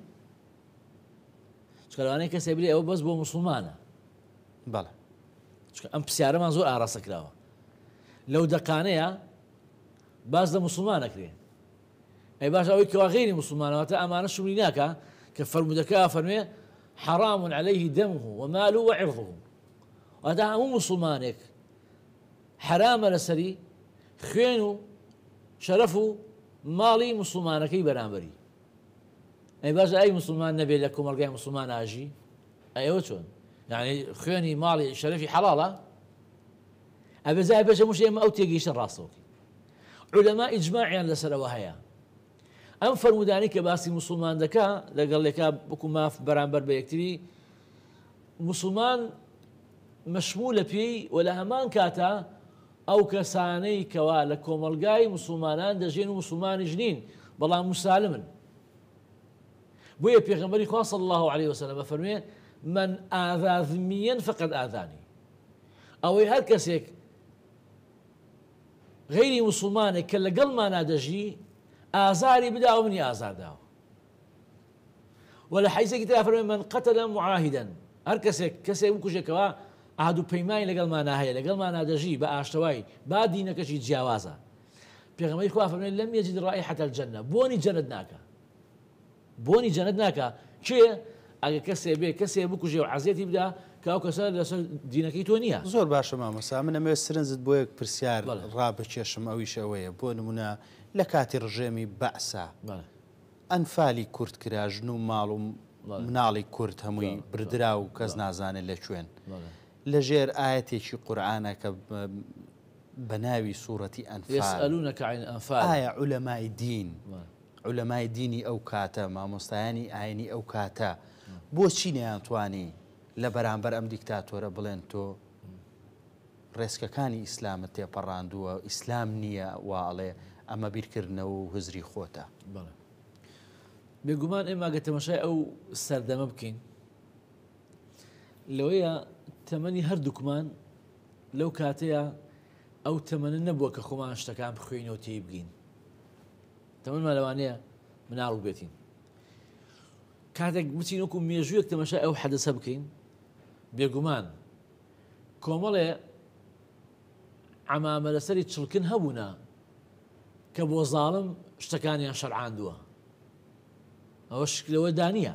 چکە لەوانەیە کەسێک بڵێ ئەوە بەس بۆ مسلمانە بەڵێ چکە ئەم پرسیارەمان زۆر ئاڕاستە کراوە لەو دەقانەیە باز لە مسلمان نەکرێ ئەی باش ئەوەی کەوا غەیری مسلمانەوەتە ئەمانە شوری ناکە کە فەرمودەکە فەرمێ حرام عليه دمه وماله وعرضه وهذا هەموو مسلمانێک حرامە لەسەری خوێن و شەرەف و ماڵی مسلمانەکەی بەرامبەری ئەی باش ئەی مسلمان نەبێت لە کۆمەلگای مسلمان ئاژی ئەوە چۆن یعنی خوێنی ماڵی شەرەفی حەڵاڵە ئەبێزای بەشە موش ئێمە ئەو تێگەیشتە ڕاستەوەکی علەما ئیجماعیان لەسەرەوە هەیە ئەم فەرمودانی کە باسی مسلمان دەکا لەگەڵێکا بکو ماف بەرامبەر بە یەکتری مسلمان مەشمولە پێی و لە هەمان کاتە ئەو کەسانەی کەوا لە کۆمەلگای مسلمانان دەژێن و مسلمانیش نین بەڵام مسالمن بۆیە پێغەمبەری خوا صلی الله عليه وسلم فەرمێ من ئاذا ذمیەن فقد ئاذانی ئەوەی هەر کەسێک غەیری مسلمانێک کە لەگەڵمانە دەژی ئازاری بدا و منی ئازارداوە و لە حەیزێکی ترا فەرمێ من قەتەلە معاهیدەن هەر کەسێک بکوژێکەوە ئاهات و پەیمانی لەگەڵمانە هەیە لەگەڵمانە دەژی بە ئاشتەوای با دینەکەشی جیاوازە پێغەمبەری خوا فەرمێ لەم یەجد ڕائیحەتە الجەنە بۆنی جەنەت ناکە بۆنی جەنەت ناکە کێ ئەگە کەسێ بکوژێ و عەزیەتی بدا کە ئەو کەسە لەسەر دینەکەی تۆ نییە زۆر باشە مامەسا من ئەمەوێت سرنجت بۆ یەک پرسیار ڕابکێشم ئەویش ئەوەیە بۆ نمونە لە کاتی ڕژێمی بەعسا ئەنفالی کورد کرا ژن و ماڵ و مناڵی کورد هەمووی بردرا و کەس نازانێت لە کوێن لە ژێر ئاەتێکی قورئانە کە بە ناوی سوورەتی ئەنفال ئایا عولەمای دین عولەمای دینی ئەو کاتە مامۆستایانی ئاینی ئەو کاتە بۆچی نەیانتوانی لە بەرامبەر ئەم دیکتاتۆرە بڵێن تۆ ڕێسکەکانی ئیسلامت تێپەڕاندووە ئیسلام نییە واڵێ ئەمە بیرکردنەوە و هزری خۆتە بێگومان ئێمە ئەگە تەماشای ئەو سەردەمە بکەین لەوەیە تەمەنی هەردووکمان لەو کاتەیە ئەو تەمەنە نەبووە کە خۆمان شتەکان بخوێنەوە تێی بگین تەمەنمان لەوانەیە مناڵ بێتین کاتێک بچین وەکو مێژوویەک تەماشای ئەو حەدەسە بکەین بێگومان کۆمەڵێ عەمامە لەسەری چڵکن هەبوونە کە بۆ زاڵم شتەکانیان شەرعاندووە ئەوە شکلەوە دانیە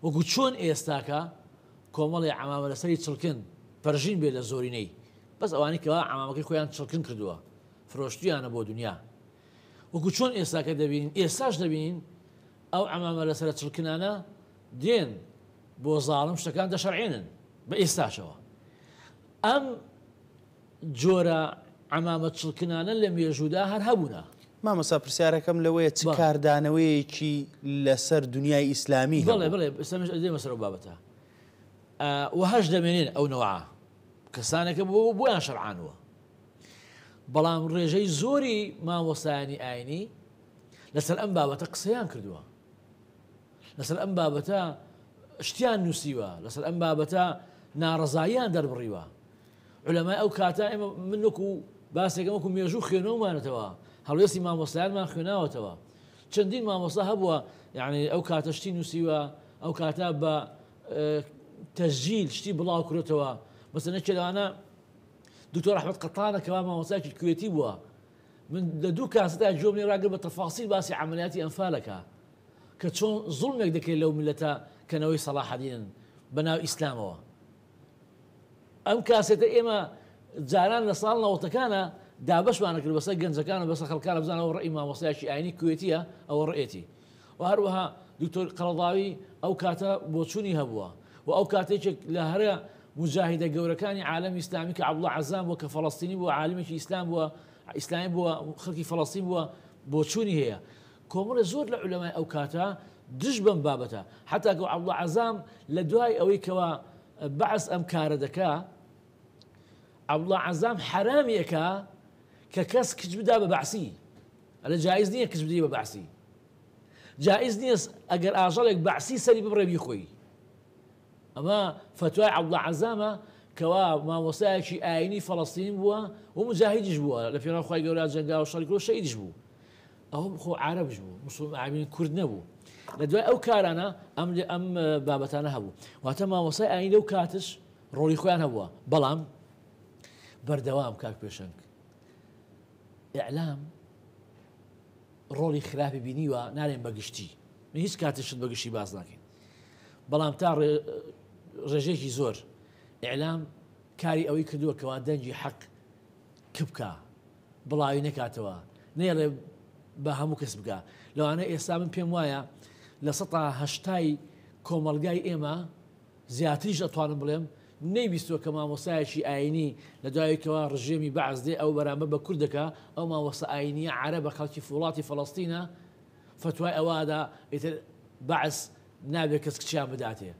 وەکو چۆن ئێستاکە کۆمەڵی عەمامە لەسەری چڵکن پەرژین بێ لە زۆرینەی بەس ئەوانی کەوا عەمامەکەی خۆیان چڵکن کردووە فرۆشتیانە بۆ دنیا وەکو چۆن ئێستاکە دەبینین ئێستاش دەبینین ئەو عەمامە لەسەر چڵکنانە دێن بۆ زاڵم شتەکان دەشەرعێنن بە ئێستاشەوە ئەم جۆرە عەمامە چڵکنانە لە مێژوودا هەر هەبوونە مامۆستا پرسیارەکەم لەوەیە چ کاردانەوەیەکی لەسەر دنیای ئیسلامی بڵێ بڵێ ئێستامش ئەدێمە سەر ئەو بابەتە وهەش دەمێنێن ئەو نەوعە کەسانێکە بۆیان شەرعانوە بەڵام ڕێژەی زۆری مامۆستایانی ئاینی لەسەر ئەم بابەتە قسەیان کردووە لەسەر ئەم بابەتە شتیان نووسیوە لەسەر ئەم بابەتە ناڕەزاییان دەربڕیوە علەمای ئەو کاتە ئێمە من وەکو باسێکم وەکو مێژوو خوێنەوەمانەتەوە هەڵوێستی مامۆستایانمان خوێناوەتەوە چەندین مامۆستا هەبووە یعنی ئەو کاتە شتی نووسیوە ئەو کاتە بە تەسجیل شتی بڵاو کرێتەوە مەسەلەن لەوانە دکتۆر ئەحمەد قەتانە کەوا مامۆستایەکی کوێتی بووە من لە دوو کاسەتا جۆم لێ ڕاگەر بە تەفاصیل باسی عەمەلیاتی ئەنفالەکە کە چۆن زوڵمێک دەکرێت لەو میلەتە کەنەوەی سەلاحەدینن بەناو ئیسلامەوە ئەم کاسێتە ئێمە جاران لە ساڵ نەوەتەکانە دابەشمانە کرد بەسەر گەنجەکانە بەسەر خەڵکانە بزانەوە ڕێی مامۆستایەکی ئاینی کوێتیە ئەوە ڕێتی و هەروەها دکتۆر قەڵەداوی ئەو کاتە بۆچوونی هەبووە و ئەو کاتێکێک لە هەرە مجاهیدە گەورەکانی عالەمی ئیسلامی کە عەبدوڵڵا عەزام بووە کە فەڵەستینی بووە عالمێکی ئیسلام بووە ئیسلامی بووە خەڵکی فەڵەستین بووە بۆچوونی هەیە کۆمەڵە زۆر لە علەمای ئەو کاتە دژ بەم بابەتە حتا کە عەبدوڵڵا عەزام لە دوای ئەوەی کەوە بەعس ئەم کارە دەکا عەبدوڵڵا عەزام حرامێکە کە کەس کچ بدا بە بەعسی ئەلە جایز نییە کچ بدەی بە بەعسی جایز نییە ئەگەر ئاژەڵێک بەعسی سەری ببڕێ بیخۆی ئەمە فتوای عەبدوڵڵا عەزامە کەوا مامۆستایەکی ئاینی فەڵەستین بووە و مجاهیدیش بووە لە پێناو خوای گەورە جەنگا و شەڕی کرد و شەهیدیش بوو ئەوە خۆ عەرەبش بوو مسلمان کورد نەبوو لە دوای ئەو کارانە ئەم بابەتانە هەبوو واتە مامۆستای ئاینی لەو کاتش ڕۆڵی خۆیان هەبووە بەڵام بەردەوام کاک پێشەنگ ئیعلام ڕۆڵی خراپی بینیوە نارێن بەگشتی من هیچ کاتشت بەگشتی باز ناکەین بەڵام تا ڕێژێکی زۆر ئیعلام کاری ئەوەی کردووە کەوا دەنجی حەق کبکە بڵاوی نەکاتەوە نێڵێ بە هەموو کەس بکە لەوانە ئێستا من پێم وایە لە 180 کۆمەلگای ئێمە زیاتریش ئەتوانم بڵێم نەیبیستووە کە مامۆستایەکی ئاینی لە دوایەوەی ڕژێمی بەعز دێ ئەو بەرامبەر بە کوردەکە ئەو مامۆستا ئاینیە عەرەبە خەڵکی وڵاتی فەڵەستینە فتوای ئەوادا ئیتر بەعس نابێت کەس کچیان بداتێ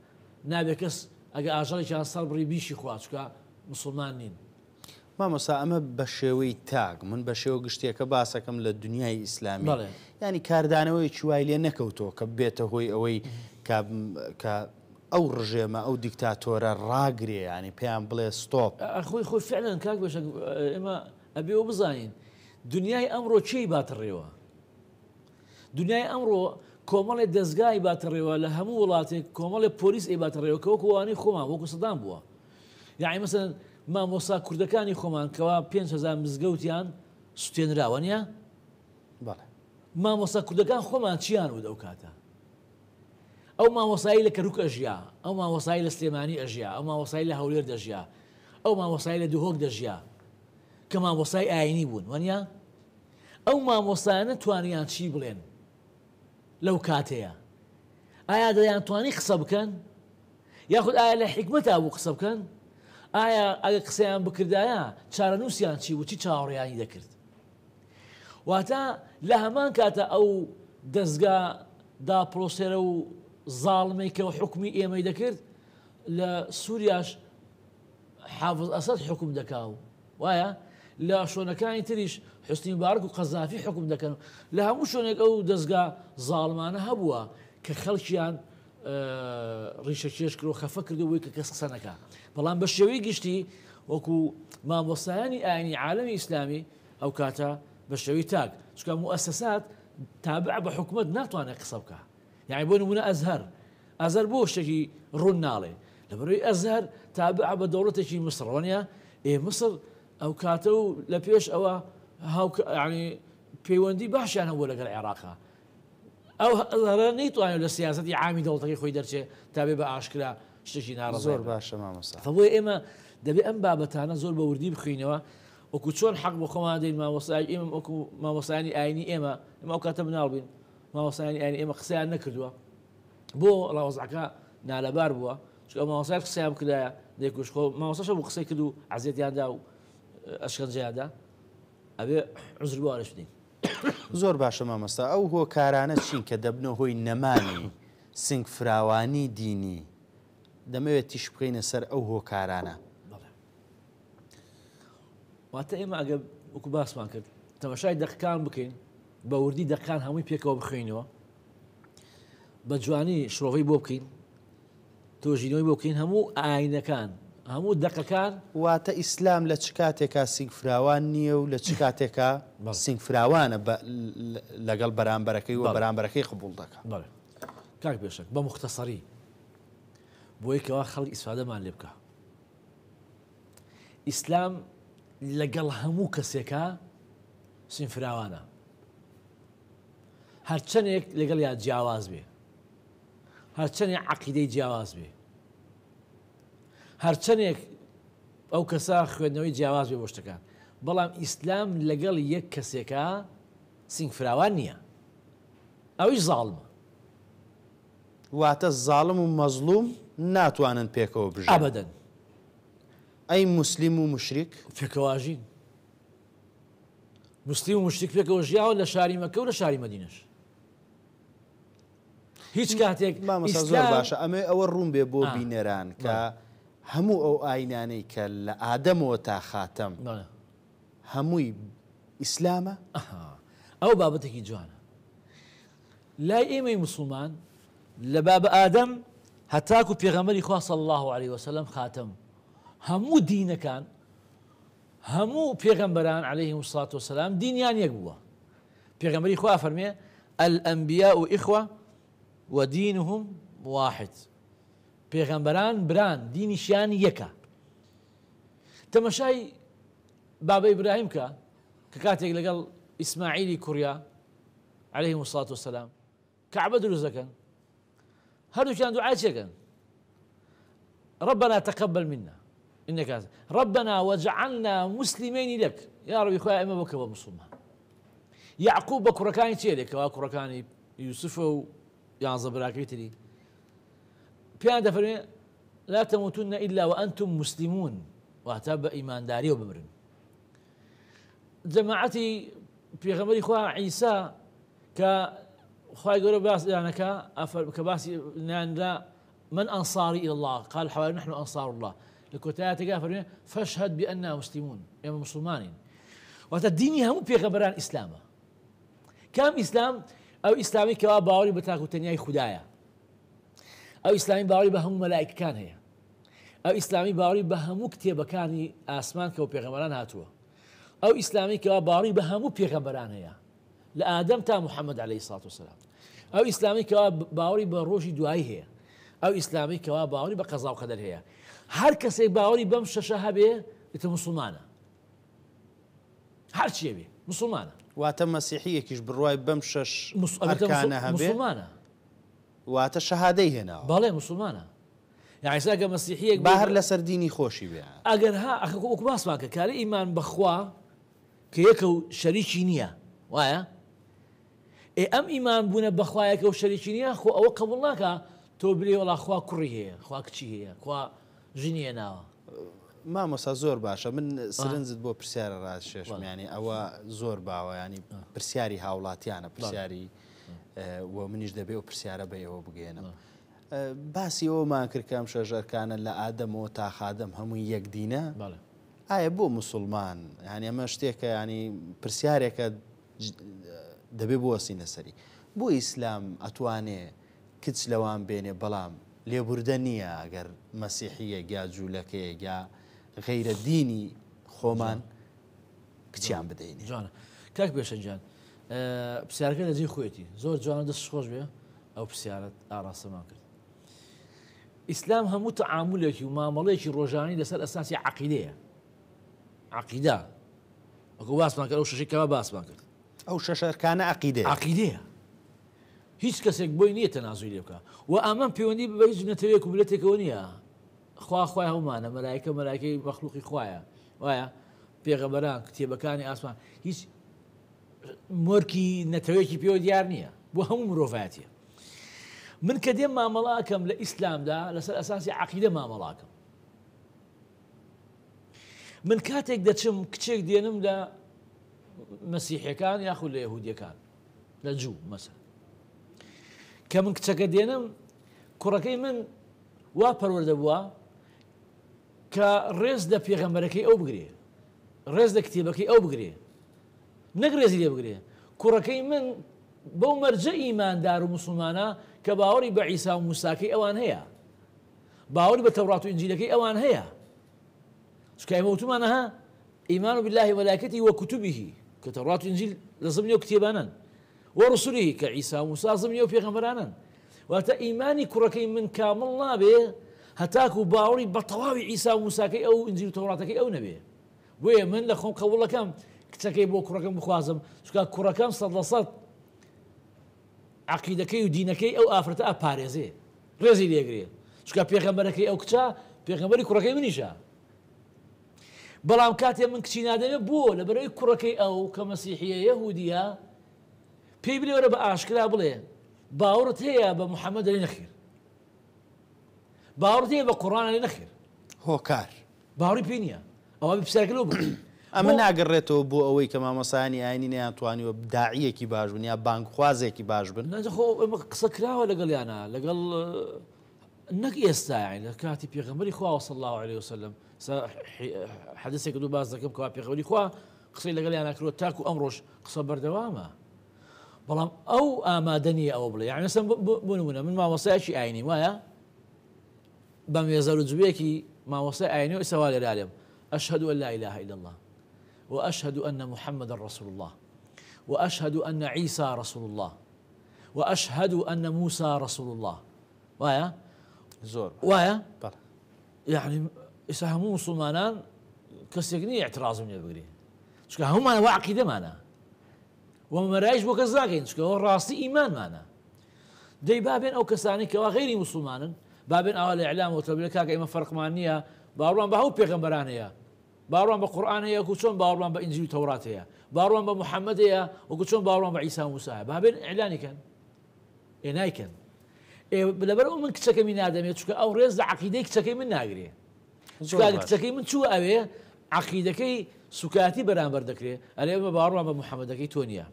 نابێت کەس ئەگە ئاژەڵێکیان سەر بڕی بیشی خوا چکە مسلمان نین مامۆستا ئەمە بە شێوەی تاک من بە شێوە گشتێکە باسەکەم لە دنیای ئیسلامی ینی کاردانەوەی چوای لێ نەکەوتەوە کە بێتە هۆی ئەوەی کە ئەو ڕژێمە ئەو دیکتاتۆرە ڕاگرێ ینی پێیان بڵێ ستۆپ خۆی فعلەن کاک بەشە ئێمە ئەبێەوە بزانین دنیای ئەمڕۆ چی باتەڕێوە دنیای ئەمڕۆ کۆمەڵی دەستگای باتەڕێوە لە هەموو وڵاتێک کۆمەڵی پۆلیس ئەی باتەڕێوە کە وەکووانەی خۆمان وەکو سەدام بووە یعنی مەسەلەن مامۆستا کوردەکانی خۆمان کەوا 5,000 مزگەوتیان سوتێنراوە نیە مامۆستا کوردەکان خۆمان چیان بود ئەو کاتە ئەو مامۆسایی لە کەروک ئەژیا ئەو مامۆسایی لە سلێمانی ئەژیا ئەو مامۆسایی لە هەولێر دەژیا ئەو مامۆسایی لە دوهۆک دەژیا کە مامۆسای ئاینی بوون وانە ئەو مامۆستایانە توانیان چی بڵێن لەو کاتەیە ئایا دەیانتوانی قسە بکەن یاخود ئایا لە حکمەتا بوو قسە بکەن ئایا ئەگە قسەیان بکردایە چارەنووسیان چی بوو چی چاوەڕێیانی دەکرد واتە لە هەمان کاتە ئەو دەستگا داپرۆسێرە و زاڵمەی کە حکمی ئێمەی دەکرد لە سووریاش حافظ ئەسەد حکم دەکاو وایە لە شوێنەکانی تریش حوسنی مبارەک و قەزافی حکم دەکەن لە هەموو شوێنێک ئەو دەستگا زاڵمانە هەبووە کە خەڵکیان ڕیشەکێش کرد و خەفە کردەوەی کە کەس قسە نەکا بەڵام بە شێوەی گشتی وەکو مامۆستایانی ئاینی عالەمی ئیسلامی ئەو کاتە بە شێوەی تاک چکە موئەسەسات تابع بە حکومەت ناتوانێت قسە بکە یعنی بۆ نمونە ئەزهەر بۆ شتێکی ڕوون ناڵێ لەبەرەوەی ئەزهەر تابع بە دەوڵەتێکی مسر وانە مسر ئەو کاتە و لە پێش ئەوە ینی پەیوەندی باشیان هەبووە لەگەڵ عێراقا ئەو ئەزهەرە نەیتوانێت لە سیاسەتی عامی دەوڵەتەکەی خۆی دەرچێ تابێ بە ئاشکرا شتێکی ناڕەزای زۆر باشە مامۆستا فبۆیە ئێمە دەبێت ئەم بابەتانە زۆر بە وردی بخوینەوە وەکو چۆن حەق بۆ خۆمان دەین مامۆستای ئێمە وەکو مامۆستایانی ئاینی ئێمە ئەو کاتە بناڵبین مامۆستایانی ئاینی ئێمە قسەیان نەکردووە بۆ ڕاوەزعەکە نالەبار بووە چکە مامۆستای قسەیان بکردایە دەیکوش خۆ مامۆستاش بوو قسەی کرد و عەزیەتیاندا و ئەشکەنجەیاندا ئەبێ عوزر بۆ ئارەش بدەین زۆر باشە مامۆستا ئەو هۆکارانە چین کە دەبنەوە هۆی نەمانی سنگ فراوانی دینی دەمەوێت تیش بکەینە سەر ئەو هۆکارانە. واتە ئێمە ئەگە وەکو باسمان کرد تەماشای دەقەکان بکەین بە وردی دەقەکان هەمووی پێکەوە بخوێنەوە بە جوانی شڕۆڤەی بۆ بکەین تۆژینەوەی بۆ بکەین هەموو ئاینەکان هەموو دەقەکان. واتە ئیسلام لە چ کاتێکا سنگ فراوان نییە و لە چ کاتێکا سنگ فراوانە لەگەڵ بەرامبەرەکەی و بەرامبەرەکەی قبول دەکات. بەڵێ کاک پێشک بە مختصری بۆ یەکەوە خەڵک ئیسفادەمان لێ بکە. ئیسلام لەگەڵ هەموو کەسێکە سنگ فراوانە هەرچەندێک لەگەڵ یا جیاواز بێ هەرچەندێک عەقیدەی جیاواز بێ هەرچەندێک ئەو کەسە خوێندنەوەی جیاواز بێ بۆ شتەکان بەڵام ئیسلام لەگەڵ یەک کەسێکە سنگ فراوان نییە ئەویش زاڵمە. واتە زاڵم و مەزلوم ناتوانن پێکەوە بژن ئەبەدەن. ئەی موسلیم و مشریک پێکەواژین موسلیم و مشریک پێکەوە ژیاوە لە شاری مەکە و لە شاری مەدینەش هیچ کاتێک مامۆستا زۆر باشە ئەمێ ئەوە ڕوون بێ بۆ بینەران کە هەموو ئەو ئاینانەی کە لە ئادەمەوە تا خاتەم هەمووی ئیسلامە. ئەو بابەتێکی جوانە لای ئێمەی مسلمان لە بابە ئادەم هەتاکو پێغەمبەری خوا صلی الله عليه وسلم خاتەم هەموو دینەکان هەموو پێغەمبەران عليهم الصلاة والسلام دینیان یەک بووە. پێغەمبەری خوا فەرمێ الأنبياء إخوة ودينهم واحد. پێغەمبەران بران دینیشیان یەکە. تەماشای بابا ئیبراهیم کە کاتێک لەگەڵ ئیسماعیلی کوڕیا عليهم الصلاة والسلام کەعبە دروست دەکەن هەردووکیان دوعای چێکەن ربنا تقبل منا إنك ربنا وجعلنا مسلمين لك يا ربي خويا إما بك مسلمان. يعقوب بكركاني تيلك وكركاني يوسف ويعظم براكيتري بيان دفرني لا تموتن إلا وأنتم مسلمون واهتاب إيمان داري وبمرن. جماعتي في غمري خويا عيسى ك خويا يقول باس يعني كباسي لا من أنصاري إلى الله قال حوالي نحن أنصار الله لكوتايا تقافر فاشهد بأننا مسلمون يا مسلمانين وتديني هم في غبران إسلامه كم إسلام أو إسلامي كوا باوري بتاكو تنياي خدايا أو إسلامي باوري بهم ملائكة كان هي أو إسلامي باوري بهم كتيب كاني آسمان كوا في غبران هاتوا أو إسلامي كوا باوري بهم في غبران هي لآدم تا محمد عليه الصلاة والسلام أو إسلامي كوا باوري بروجي دعاي هي أو إسلامي كوا باوري بقضاء وقدر هي هر کەسێک باوەڕی بەم شەشە هەبێ ئێتە موسڵمانە هەر چیە بێ موسڵمانە. واتە مەسیحیەکیش بڕوای بەم شەش ئەرکانە هەبێ موسڵمانە واتە شەهادەی هێناوە. بەڵێ موسڵمانە یعنی ئێستا مەسیحیەک با هەر لەسەر دینی خۆشی بێ ئەگەر ها وەکو باسمان کە کاری ئیمان بەخوا کە یەکە و شەریکی نییە وایە ئەم ئیمان بوونە بەخوایەکە و شەریکی نییە خۆ ئەوە قبوڵ ناکە تۆ بلێ وەڵا خوا کوڕی هەیە خوا کچی هەیە خوا ژنیە ناوە. مامۆستا زۆر باشە من سرنجت بۆ پرسیارە ڕاستشێشمیانی ئەوە زۆر باوە ینی پرسیاری هاوڵاتیانە پرسیاری و منیش دەبێ و پرسیارە بە ئێوە بگێنم. باسی ئەومان کرد کەم شەژەرکانە لە ئادەمەوە تا خادەم هەمووی یەک دینە ئایا بۆ موسڵمان ینی ئەمە شتێکە ینی پرسیارێکە دەبێ بۆ وەسینە سەری بۆ ئیسلام ئەتوانێ کچ لەوان بێنێ بەڵام لێبوردە نییە ئەگەر مەسیحیە یا جوولەکەیە یا غەیرە دینی خۆمان کچیان بدەینێ. جوانە کاک پێشەنجان پرسیارەکە لەجێ خۆیەتی زۆر جوانە دەست خۆش بێ ئەو پرسیارەت ئاراستەمان کرد. ئیسلام هەموو تەعامولێکی و مامەڵەیەکی ڕۆژانەی لەسەر ئەساسی عەقیدەیە. عەقیدە وەکو باسمان کرد ئەو شەشێکەوە باسمان کرد ئەو شەشەرکانە عەقیدەیە عەقیدەیە هیچ کەسێک بۆی نییە تەنازوی لێ بکە و ئەمەم پەیوەندی بە هیچ نەتەوەیەک و ملەتێکەوە نییە خوا خوای هەمومانە مەلایکە مەلایکەی مەخلوقی خوایە وایە پێغەمبەران کتێبەکانی ئاسمان هیچ مۆرکی نەتەوەیەکی پێوە دیار نییە بۆ هەموو مرۆڤایەتیە. من کە دێم مامەڵاکەم لە ئیسلامدا لەسەر ئەساسی عەقیدە مامەڵاکەم. من کاتێک دەچم کچێک دێنم لە مەسیحیەکان یاخود لە یەهودیەکان لە جوو مەسەڵەن کە من کچەکە دێنم کوڕەکەی من وا پەروەردە بووە کە ڕێز لە پێغەمبەرەکەی ئەو بگرێ ڕێز لە کتێبەکەی ئەو بگرێ نەک ڕێزی لێ بگرێ کوڕەکەی من بەو مەرجە ئیماندار و مسلمانە کە باوەڕی بە عیسا و موساکەی ئەوان هەیە باوەڕی بە تەورات و ئینجیلەکەی ئەوان هەیە چکە ئێمە وتمانەها ئیمان بالله ومەلائکەتی وەکوتوبه کە تەورات و ئینجیل لە زمنی و کتێبانن وەڕسوله کە عیسا و موسا زمنی و پێغەمبەرانن واتە ئیمانی کوڕەکەی من کامڵ نابێ هەتاکو باوەڕی بە تەواوی عیسا و موساکەی ئەو ئینجیل و تەوراتەکەی ئەو نەبێ بۆیە من لە خۆم قبوڵەکەم کچەکەی بۆ کوڕەکەم بخوازم چکە کوڕەکەم 100% عقیدەکەی و دینەکەی ئەو ئافرەتە ئەپارێزێ ڕێزی لێگرێ چکە پێغەمبەرەکەی ئەو کچە پێغەمبەری کوڕەکەی منیشە بەڵام کاتێ من کچی نادەمێ بۆ لەبەرەوەی کوڕەکەی ئەو کە مەسیحیە یەهودیە پێی بڵێ وەرە بە ئاشکرا بڵێ باوەڕت هەیە بە محەممەد لێ نەخیر باوەڕت هەیە بە قوڕانە لێ نەخیر هۆکار باوەڕی پێ نییە ئەوە پرسیارەکە لەو بکەین ئەمە ناگەڕێتەوە بۆ ئەوەی کە مامۆسایانی ئاینی نەیانتوانیوە داعیەکی باش بن یا بانگخوازێکی باش بن خۆ ئەمە قسە کراوە لەگەڵیانە لەگەڵ نەک ئێستا لە کاتی پێغەمبەری خوا صلی الله عليه وسلم حەدیثێک دوو باز دەکەم کەوا پێغەمبەری خوا قسەی لەگەڵیان ناکرۆ تاکو ئەمڕۆژ قسە بەردەوامە بەڵام ئەو ئامادە نیە ئەوە بڵێ یعنی مەسەڵەن بۆ نمونە من مامۆستایەکی ئاینی وایە بە مێزەر و جوبێکی مامۆستای ئاینی و ئێستا لێرا لێم أشهد أن لا إله إلا الله وأشهد أن محمد رسول الله وأشهد أن عيسى رسول الله وأشهد أن موسى رسول الله ويا زور ويا يعني إسهموا مسلمانان كسيكني اعتراض من يبغي شو هم أنا وعقيدة معنا وما رايش بوكزاكين شو راسي إيمان معنا دي بابين أو كساني كوا غير مسلمان بابين أول إعلام وتبلكاك إما فرق معنية باروان بهو بيغمبرانية باروان بالقرآن هي وكوتشون باروان بإنجيل وتوراة هي باروان بمحمد هي وكوتشون باروان بعيسى وموسى بابين إعلاني كان إناي كان لبرو من كتشكي من آدم يتشكى أو رز عقيدة كتشكي من ناقري قال كتشكي من شو أبي عقيدكي سكاتي بران بردكري أنا باروان بمحمد كي تونيا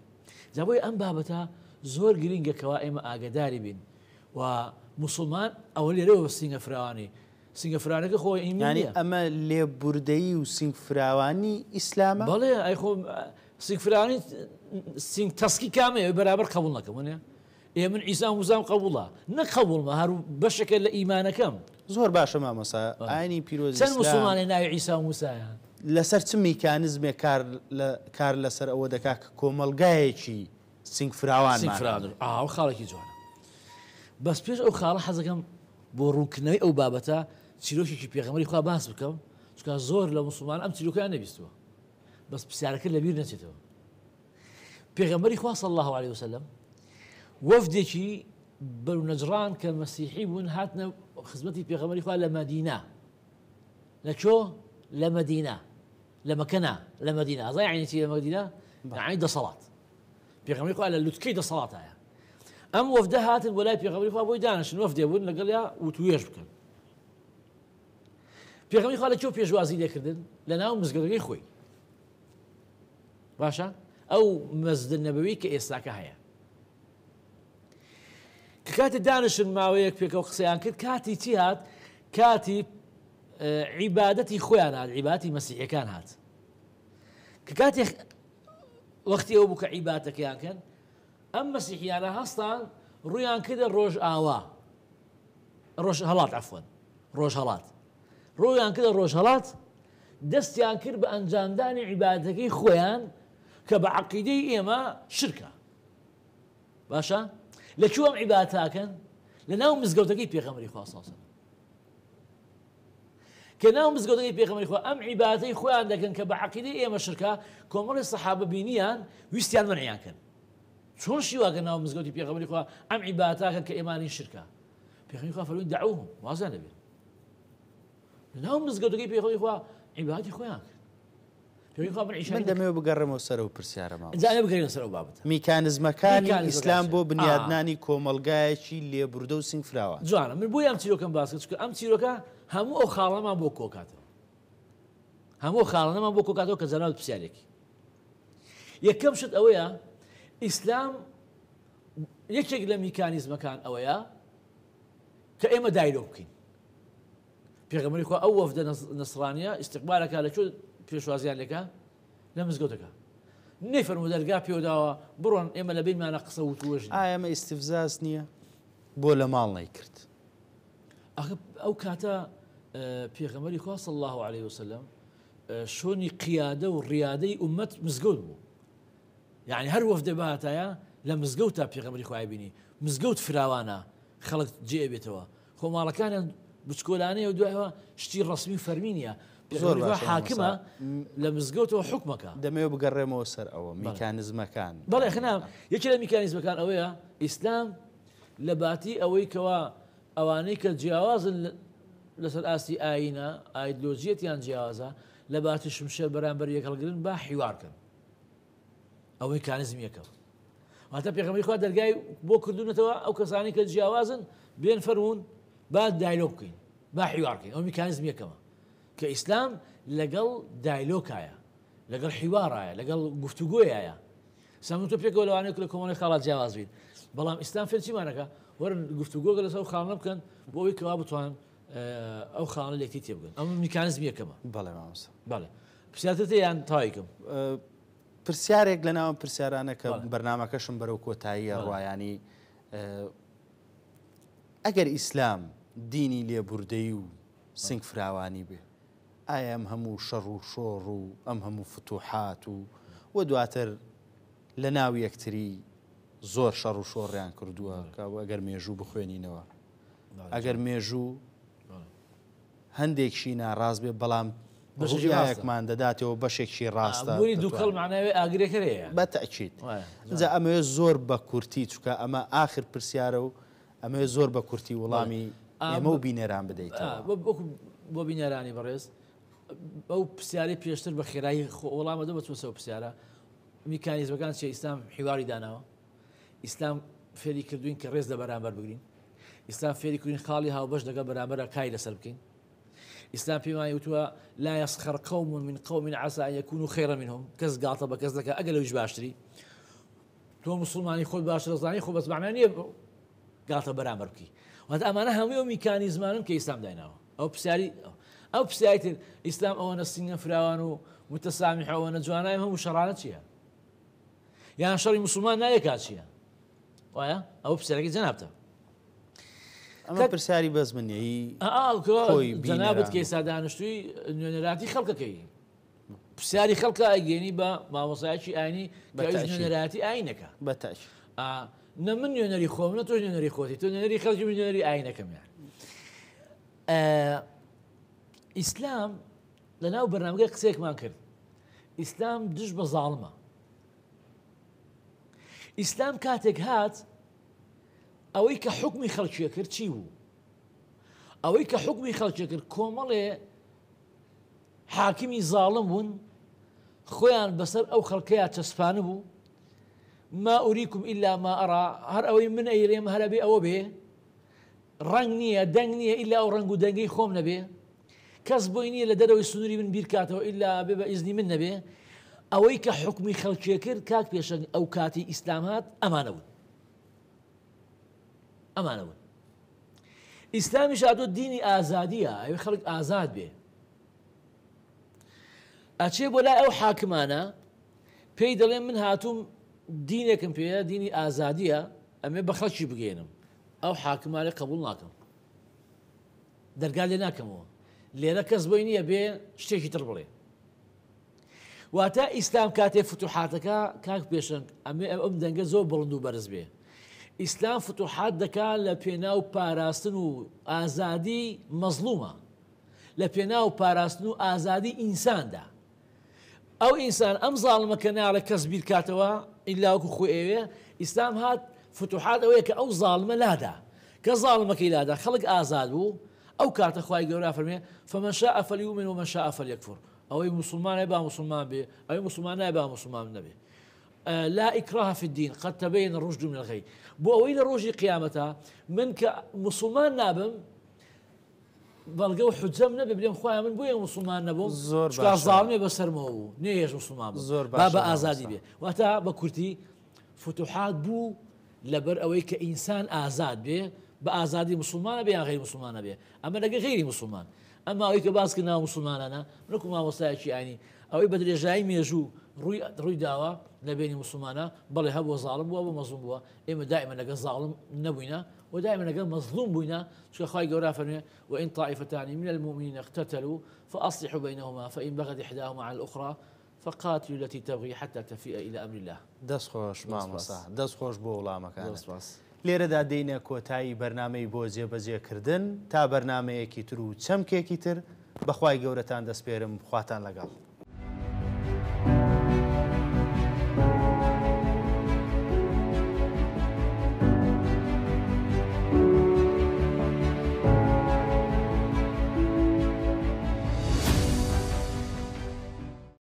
زابوي أم بابتها زور جرينجا كوائم أجداري بين ومسلمان أولي رو بسينغ فرعاني سنگ فرانەکە خۆی ینی ئەمە لێبوردەیی و سنگ فراوانی ئیسلامە بەڵێ ئەی خۆ سنگ فرانی سنگ تەسکی کامەیە بەرابەر قبول نەکەم وانە ئێ من عیسا و موسام قبوڵە نەقبوڵمە هەرو بەشێکە لە ئیمانەکەم زۆر باشە مامۆستا ئاینی پیرۆزی چەند مسلمانێ ناوی عیسا و موسایە لەسەر چ میکانیزمێک کار لەسەر ئەوە دەکا کە کۆمەلگایەکی سنگ فراوان ئاو خاڵێکی جوانە بەس پێش ئەو خاڵە حەزەکەم بۆ ڕوونکردنەوەی ئەو بابەتە چیرۆکێکی پێغەمبەری خوا باس بکەم چکە زۆر لە مسلمان ئەم چیرۆکیان نەبیستووە بەس پرسیارەکە لەبیر نەچێتەوە پێغەمبەری خوا صلی الله عليه وسلم وەفدێکی بەنو نەجران کە مەسیحی بوون هاتنە خزمەتی پێغەمبەری خوا لە مەدینە لەکوێ لە مەدینە لە مەکەنا لە مەدینە ئەزای یعنی چی لە مەدینە یعنی دەسەڵات پێغەمبەری خوا لە لوتکەی دەسەڵاتایە ئەم وەفدە هاتن بۆ لای پێغەمبەری خوا بۆی دانیشتن وەفدێ بوون لەگەڵیا وتوێژ بکەن پێغەمبەری خوا لەکوێ پێشوازی لێکردن لە ناو مزگەوتەکەی خۆی باشە ئەو مەسجد نەبەوی کە ئێستاکە هەیە کە کاتی دانیشتن ماوەیەک پێکەوە قسەیان کرد کاتی چی هات کاتی عیبادەتی خۆیان هات عیبادەتی مەسیحیەکان هات کە کاتی وەختی ئەو بوو کە عیبادەتەکەیان کەن ئەم مەسیحیانە هەستان ڕوویان کردە ڕۆژ ئاوا ڕۆژ هەڵات عەفوەن ڕۆژ هەڵات ڕۆیان کردە ڕۆژ هەڵات دەستیان کرد بە ئەنجامدانی عیبادەتەکەی خۆیان کە بە عەقیدەی ئێمە شرکە باشە لەکوێ ئەم عیبادەتاکەن لە ناو مزگەوتەکەی پێغەمبەری خوا صلی الله علیه و سلم کە ناو مزگەوتەکەی پێغەمبەری خوا ئەم عیبادەتەی خۆیان دەکەن کە بە عەقیدەی ئێمە شرکە کۆمەڵی سەحابە بینیان ویستیان منعیان کرد چۆن شیواکە ناو مزگەوتی پێغەمبەری خوا ئەم عیبادەتاکەن کە ئێمانی شرکە پێغەمبەری خوا فەرمووی دەعوهم وازیان لەبێت لەناو مزگەوتەکەی پێغەمبەری خوا عیبادەتی خۆیان کرد پێغەمبەری خوا من عیشا من دەمەوێت بگەڕێمەوە سەرەوە پرسیارەمە جا بگەڕێمە سەر ئەو بابەتە میکانیزمەکانی ئیسلام بۆ بنیادنانی کۆمەلگایەکی لێبوردە و سنگ فراوان جوانە من بۆی ئەم چیرۆکەم باس کرد چکە ئەم چیرۆکە هەموو ئەو خاڵەمان بۆ کۆکاتەوە هەموو خاڵانەمان بۆ کۆکاتەوە کە جەناب پرسیارێکی یەکەم شت ئەوەیە ئیسلام یەکێک لە میکانیزمەکان ئەوەیە کە ئێمە دایلۆ بکەین. پێغەمبەری خوا ئەو وەفدە نەسرانیە ئیستیقبالەکە لەکوێ پێشوازیان لێکە لە مزگەوتەکە نەیفەرموو دەرگا پێوەداوە بڕۆن ئێمە لە بینمانە قسە وتووەژن. ئەمە ئیستیفزاز نییە بۆ لە ماڵ نەیکرد. ئەو کاتە پێغەمبەری خوا صلی الله عليه وسلم شۆنی قیادە و ڕیادەی ئومەت مزگەوت بوو. یعنی هەر وەفدە بەهاتایە لە مزگەوتە پێغەمبەری خوا بینی مزگەوت فراوانە خەڵک جێ بێتەوە خۆماڵەکانیان بچکۆلانەیە و دوایەوە شتی ڕسمی فەرمی نیە. زۆر حاکمە لە مزگەوتەوە حکمەکە. دەمەوێت بگەڕێمەوە سەر ئەوە میکانیزمەکان. بەڵێ خنا یەکێ لە میکانیزمەکان ئەوەیە ئیسلام لە باتی ئەوەی کەوا ئەوانەی کە جیاوازن لەسەر ئاستی ئاینە ئایدۆلۆژیەتیان جیاوازە لە باتی شمشێر بەرامبەر یەکەڵگرن با حیوارکەن. ئەوەی میکانیزم یەکەم. واتە پێغەمبەری خوا دەرگای بۆ کردوونەتەوە ئەو کەسانی کە جیاوازن بێن فەرمونون با دایلۆ بکەین با حیوارکەین. ئەو میکانیزم یەکەمە کە ئیسلام لەگەڵ دایلۆکایە لەگەڵ حیوارایە لەگەڵ گفتوگۆیایە. سامون تۆ پێکەوە لەوانەیە لە کۆمەڵی خاڵات جیاواز بین بەڵام ئیسلام فێر چیمانەکە وەرن گفتوگۆگە لەسەر خاڵە بکەن بۆ ئەوەی کەوا بتوان ئەو خاڵە لێکتی تێبگەن. ئەم میکانیزم یەکەمە. بەڵێ مامۆستا. بەڵێ پرسیارتە یان تایکم پرسیارێک لە ناوم پرسیارانە کە بەرنامەکەشم بەرەو کۆتاییە ڕوایانی ئەگەر ئیسلام دینی لێبوردەی و سنگ فراوانی بێ ئایا ئەم هەموو شەڕ و شۆڕ و ئەم هەموو فتوحات و دواتر لە ناو یەکتری زۆر شەڕ و شۆڕیان کردووە کە ئەگەر مێژوو بخوێنینەوە ئەگەر مێژوو هەندێکشی ناڕاست بێ بەڵام بەشێکمان دەداتەوە بەشێکی ڕاستە بوونی دووکەڵ معناوێ ئاگرێکەرەیە بەتەکیید جا ئەمەوێ زۆر بە کورتی چکە ئەمە ئاخر پرسیارە و ئەمەوێ زۆر بە کورتی وەڵامی ئێمە و بینێران بدەیتەوە بۆ بینێرانی بەڕێز ئەو پرسیاری پێشتر بە خێرایی وەڵامە دە بەچۆسەوە پرسیارە میکانیزمەکان چێ ئیسلام حیواری داناوە ئیسلام فێری کردوین کە ڕێز لە بەرامبەر بگرین ئیسلام فێری کردین خاڵی هاوبەش لەگەڵ بەرامبەرە کای لەسەر بکەین ئیسلام پێمانی وتووە لا يسخر قوم من قوم عسى أن يكونوا خيرا منهم کەس گاڵتە بە کەس دەکە ئەگەر لەویش باشتری تۆ مسلمانی خۆت باشتر دەزانی خۆ بەس معنای نییە گاڵتە بەرامبەر بکەی واتە ئەمانە هەمووی ئەو میکانیزمانن کە ئیسلام دایناوە ئەو پرسیاری ئەو پرسیاری ئیسلام ئەوەنە سینگە فراوان و متەسامیح ئەوەنە جوانای هەموو شەڕانە چییە یان شەڕی مسلمان نایەکات چییە وایە ئەو پرسیارێکی جەنابتە ئەمە پرسیاری بەس منیایی جەنابەت کەیسا دانیشتووی نوێنەراتی خەڵکەکەی پرسیاری خەڵکە ئەگەێنی بە مامۆسایەکی ئاینی نوێنەراتی ئاینەکە بەتاش نە من نوێنەری خۆم نە تۆ نوێنەری خۆتی تۆ نوێنەری خەڵکی من نوێنەری ئاینەکەمیان. ئیسلام لە ناو بەرنامگە قسێکمان کرد ئیسلام دژ بە زاڵمە. ئیسلام کاتێک هات ئەوەی کە حکمی خەڵکیە کرد چی بوو؟ ئەوەی کە حکمی خەڵکیە کرد کۆمەڵێ حاکمی زاڵم بوون خۆیان بەسەر ئەو خەڵکەیە چەسپانە بوو ما ئوریکم ئیلا ما ئەڕا هەر ئەوەی من ئەیرێم هەرە بێ ئەوە بێ ڕنگ نییە دەنگ نییە ئیلا ئەو ڕنگ و دەنگەی خۆم نەبێ کەس بۆی نییە لە دەرەوەی سنووری من بیرکاتەوە ئیلا بێ بە ئیزنی من نەبێ. ئەوەی کە حکمی خەڵکیە کرد کاک پێشەنگ ئەو کاتی ئیسلام هات ئەمانە بوون ئەمانە بوون. ئیسلامیش هاتۆ دینی ئازادیە ئەوێ خەڵک ئازاد بێ ئەچێ بۆ لای ئەو حاکمانە پێی دەڵێ من هاتووم دینێکم پێە دینی ئازادیە ئەمێ بە خەڵکی بگەێنم ئەو حاکمانە قبول ناکەم دەرگا لێ ناکەمەوە لێرە کەس بۆی نییە بێ شتێکی تر بڵێ. واتە ئیسلام کاتێ فتوحاتەکە کاک پێشنگ ئەمێ ئەم دەنگە زۆر بڵند و بەرز بێ. ئیسلام فتوحات دەکات لە پێناو پاراستن و ئازادی مەزلومە لە پێناو پاراستن و ئازادی ئینساندا. ئەو ئینسان ئەم زاڵمەکە ناڵە کەس بیرکاتەوە ئیلاوەکو خۆ ئێوێ ئیسلام هات فتوحات ئەوەیە کە ئەو زاڵمە لادا کە زاڵمەکەی لادا خەڵک ئازاد بوو ئەو کاتە خوای گەورە فەرمێ فمن شاء فليؤمن ومن شاء فليكفر ئەوەی مسلمانە با مسلمان بێ ئەوەی مسلمان نایە با مسلمان نەبێ. لا إكراه في الدين قد تبين الرشد من الغي. بۆ ئەوەی لە ڕۆژی قیامەتە من کە مسلمان نابم بەڵگە و حجەم نەبێ بڵێم خۆیان من بۆیە مسلمان نەبووم زۆر چکار زاڵمێ بەسەرمەوە بوو نێژ مسلمان بوو زۆر با بە ئازادی بێ واتە بە کورتی فتوحات بوو لەبەر ئەوەی کە ئینسان ئازاد بێ بە ئازادی مسلمانە بێ یان غەیری مسلمانە بێ ئەمە لەگە غەیری مسلمان ئەمما ئەوەی کە باسکە ناو مسلمانانە وەکو مامۆستایەکی ئاینی ئەوەی بە درێژایی مێژوو ڕووی داوە لە بینی مسلمانە بەڵێ هەبووە زاڵم بووە بۆ مەزلوم بووە ئێمە دائما لەگە زاڵم نەبووینە ودائما لەگەڵ مەزلوم بووینە چکە خوای گەورە فەرمێ وإن طائفتان من المؤمنين اقتتلوا فأصلحوا بينهما فإن بغت إحداهما على الأخرى فقاتلوا التي تبغي حتى تفيء إلى أمر الله دەستخۆش مامۆستا دەستخۆش بۆ وڵامەکان لێرەدا دێنە کۆتایی بەرنامەی بۆ جێبەجێکردن تا بەرنمەیەکی تر و چەمکێکی تر بەخوای گەورەتان دەسپێرم خواتان لەگەڵ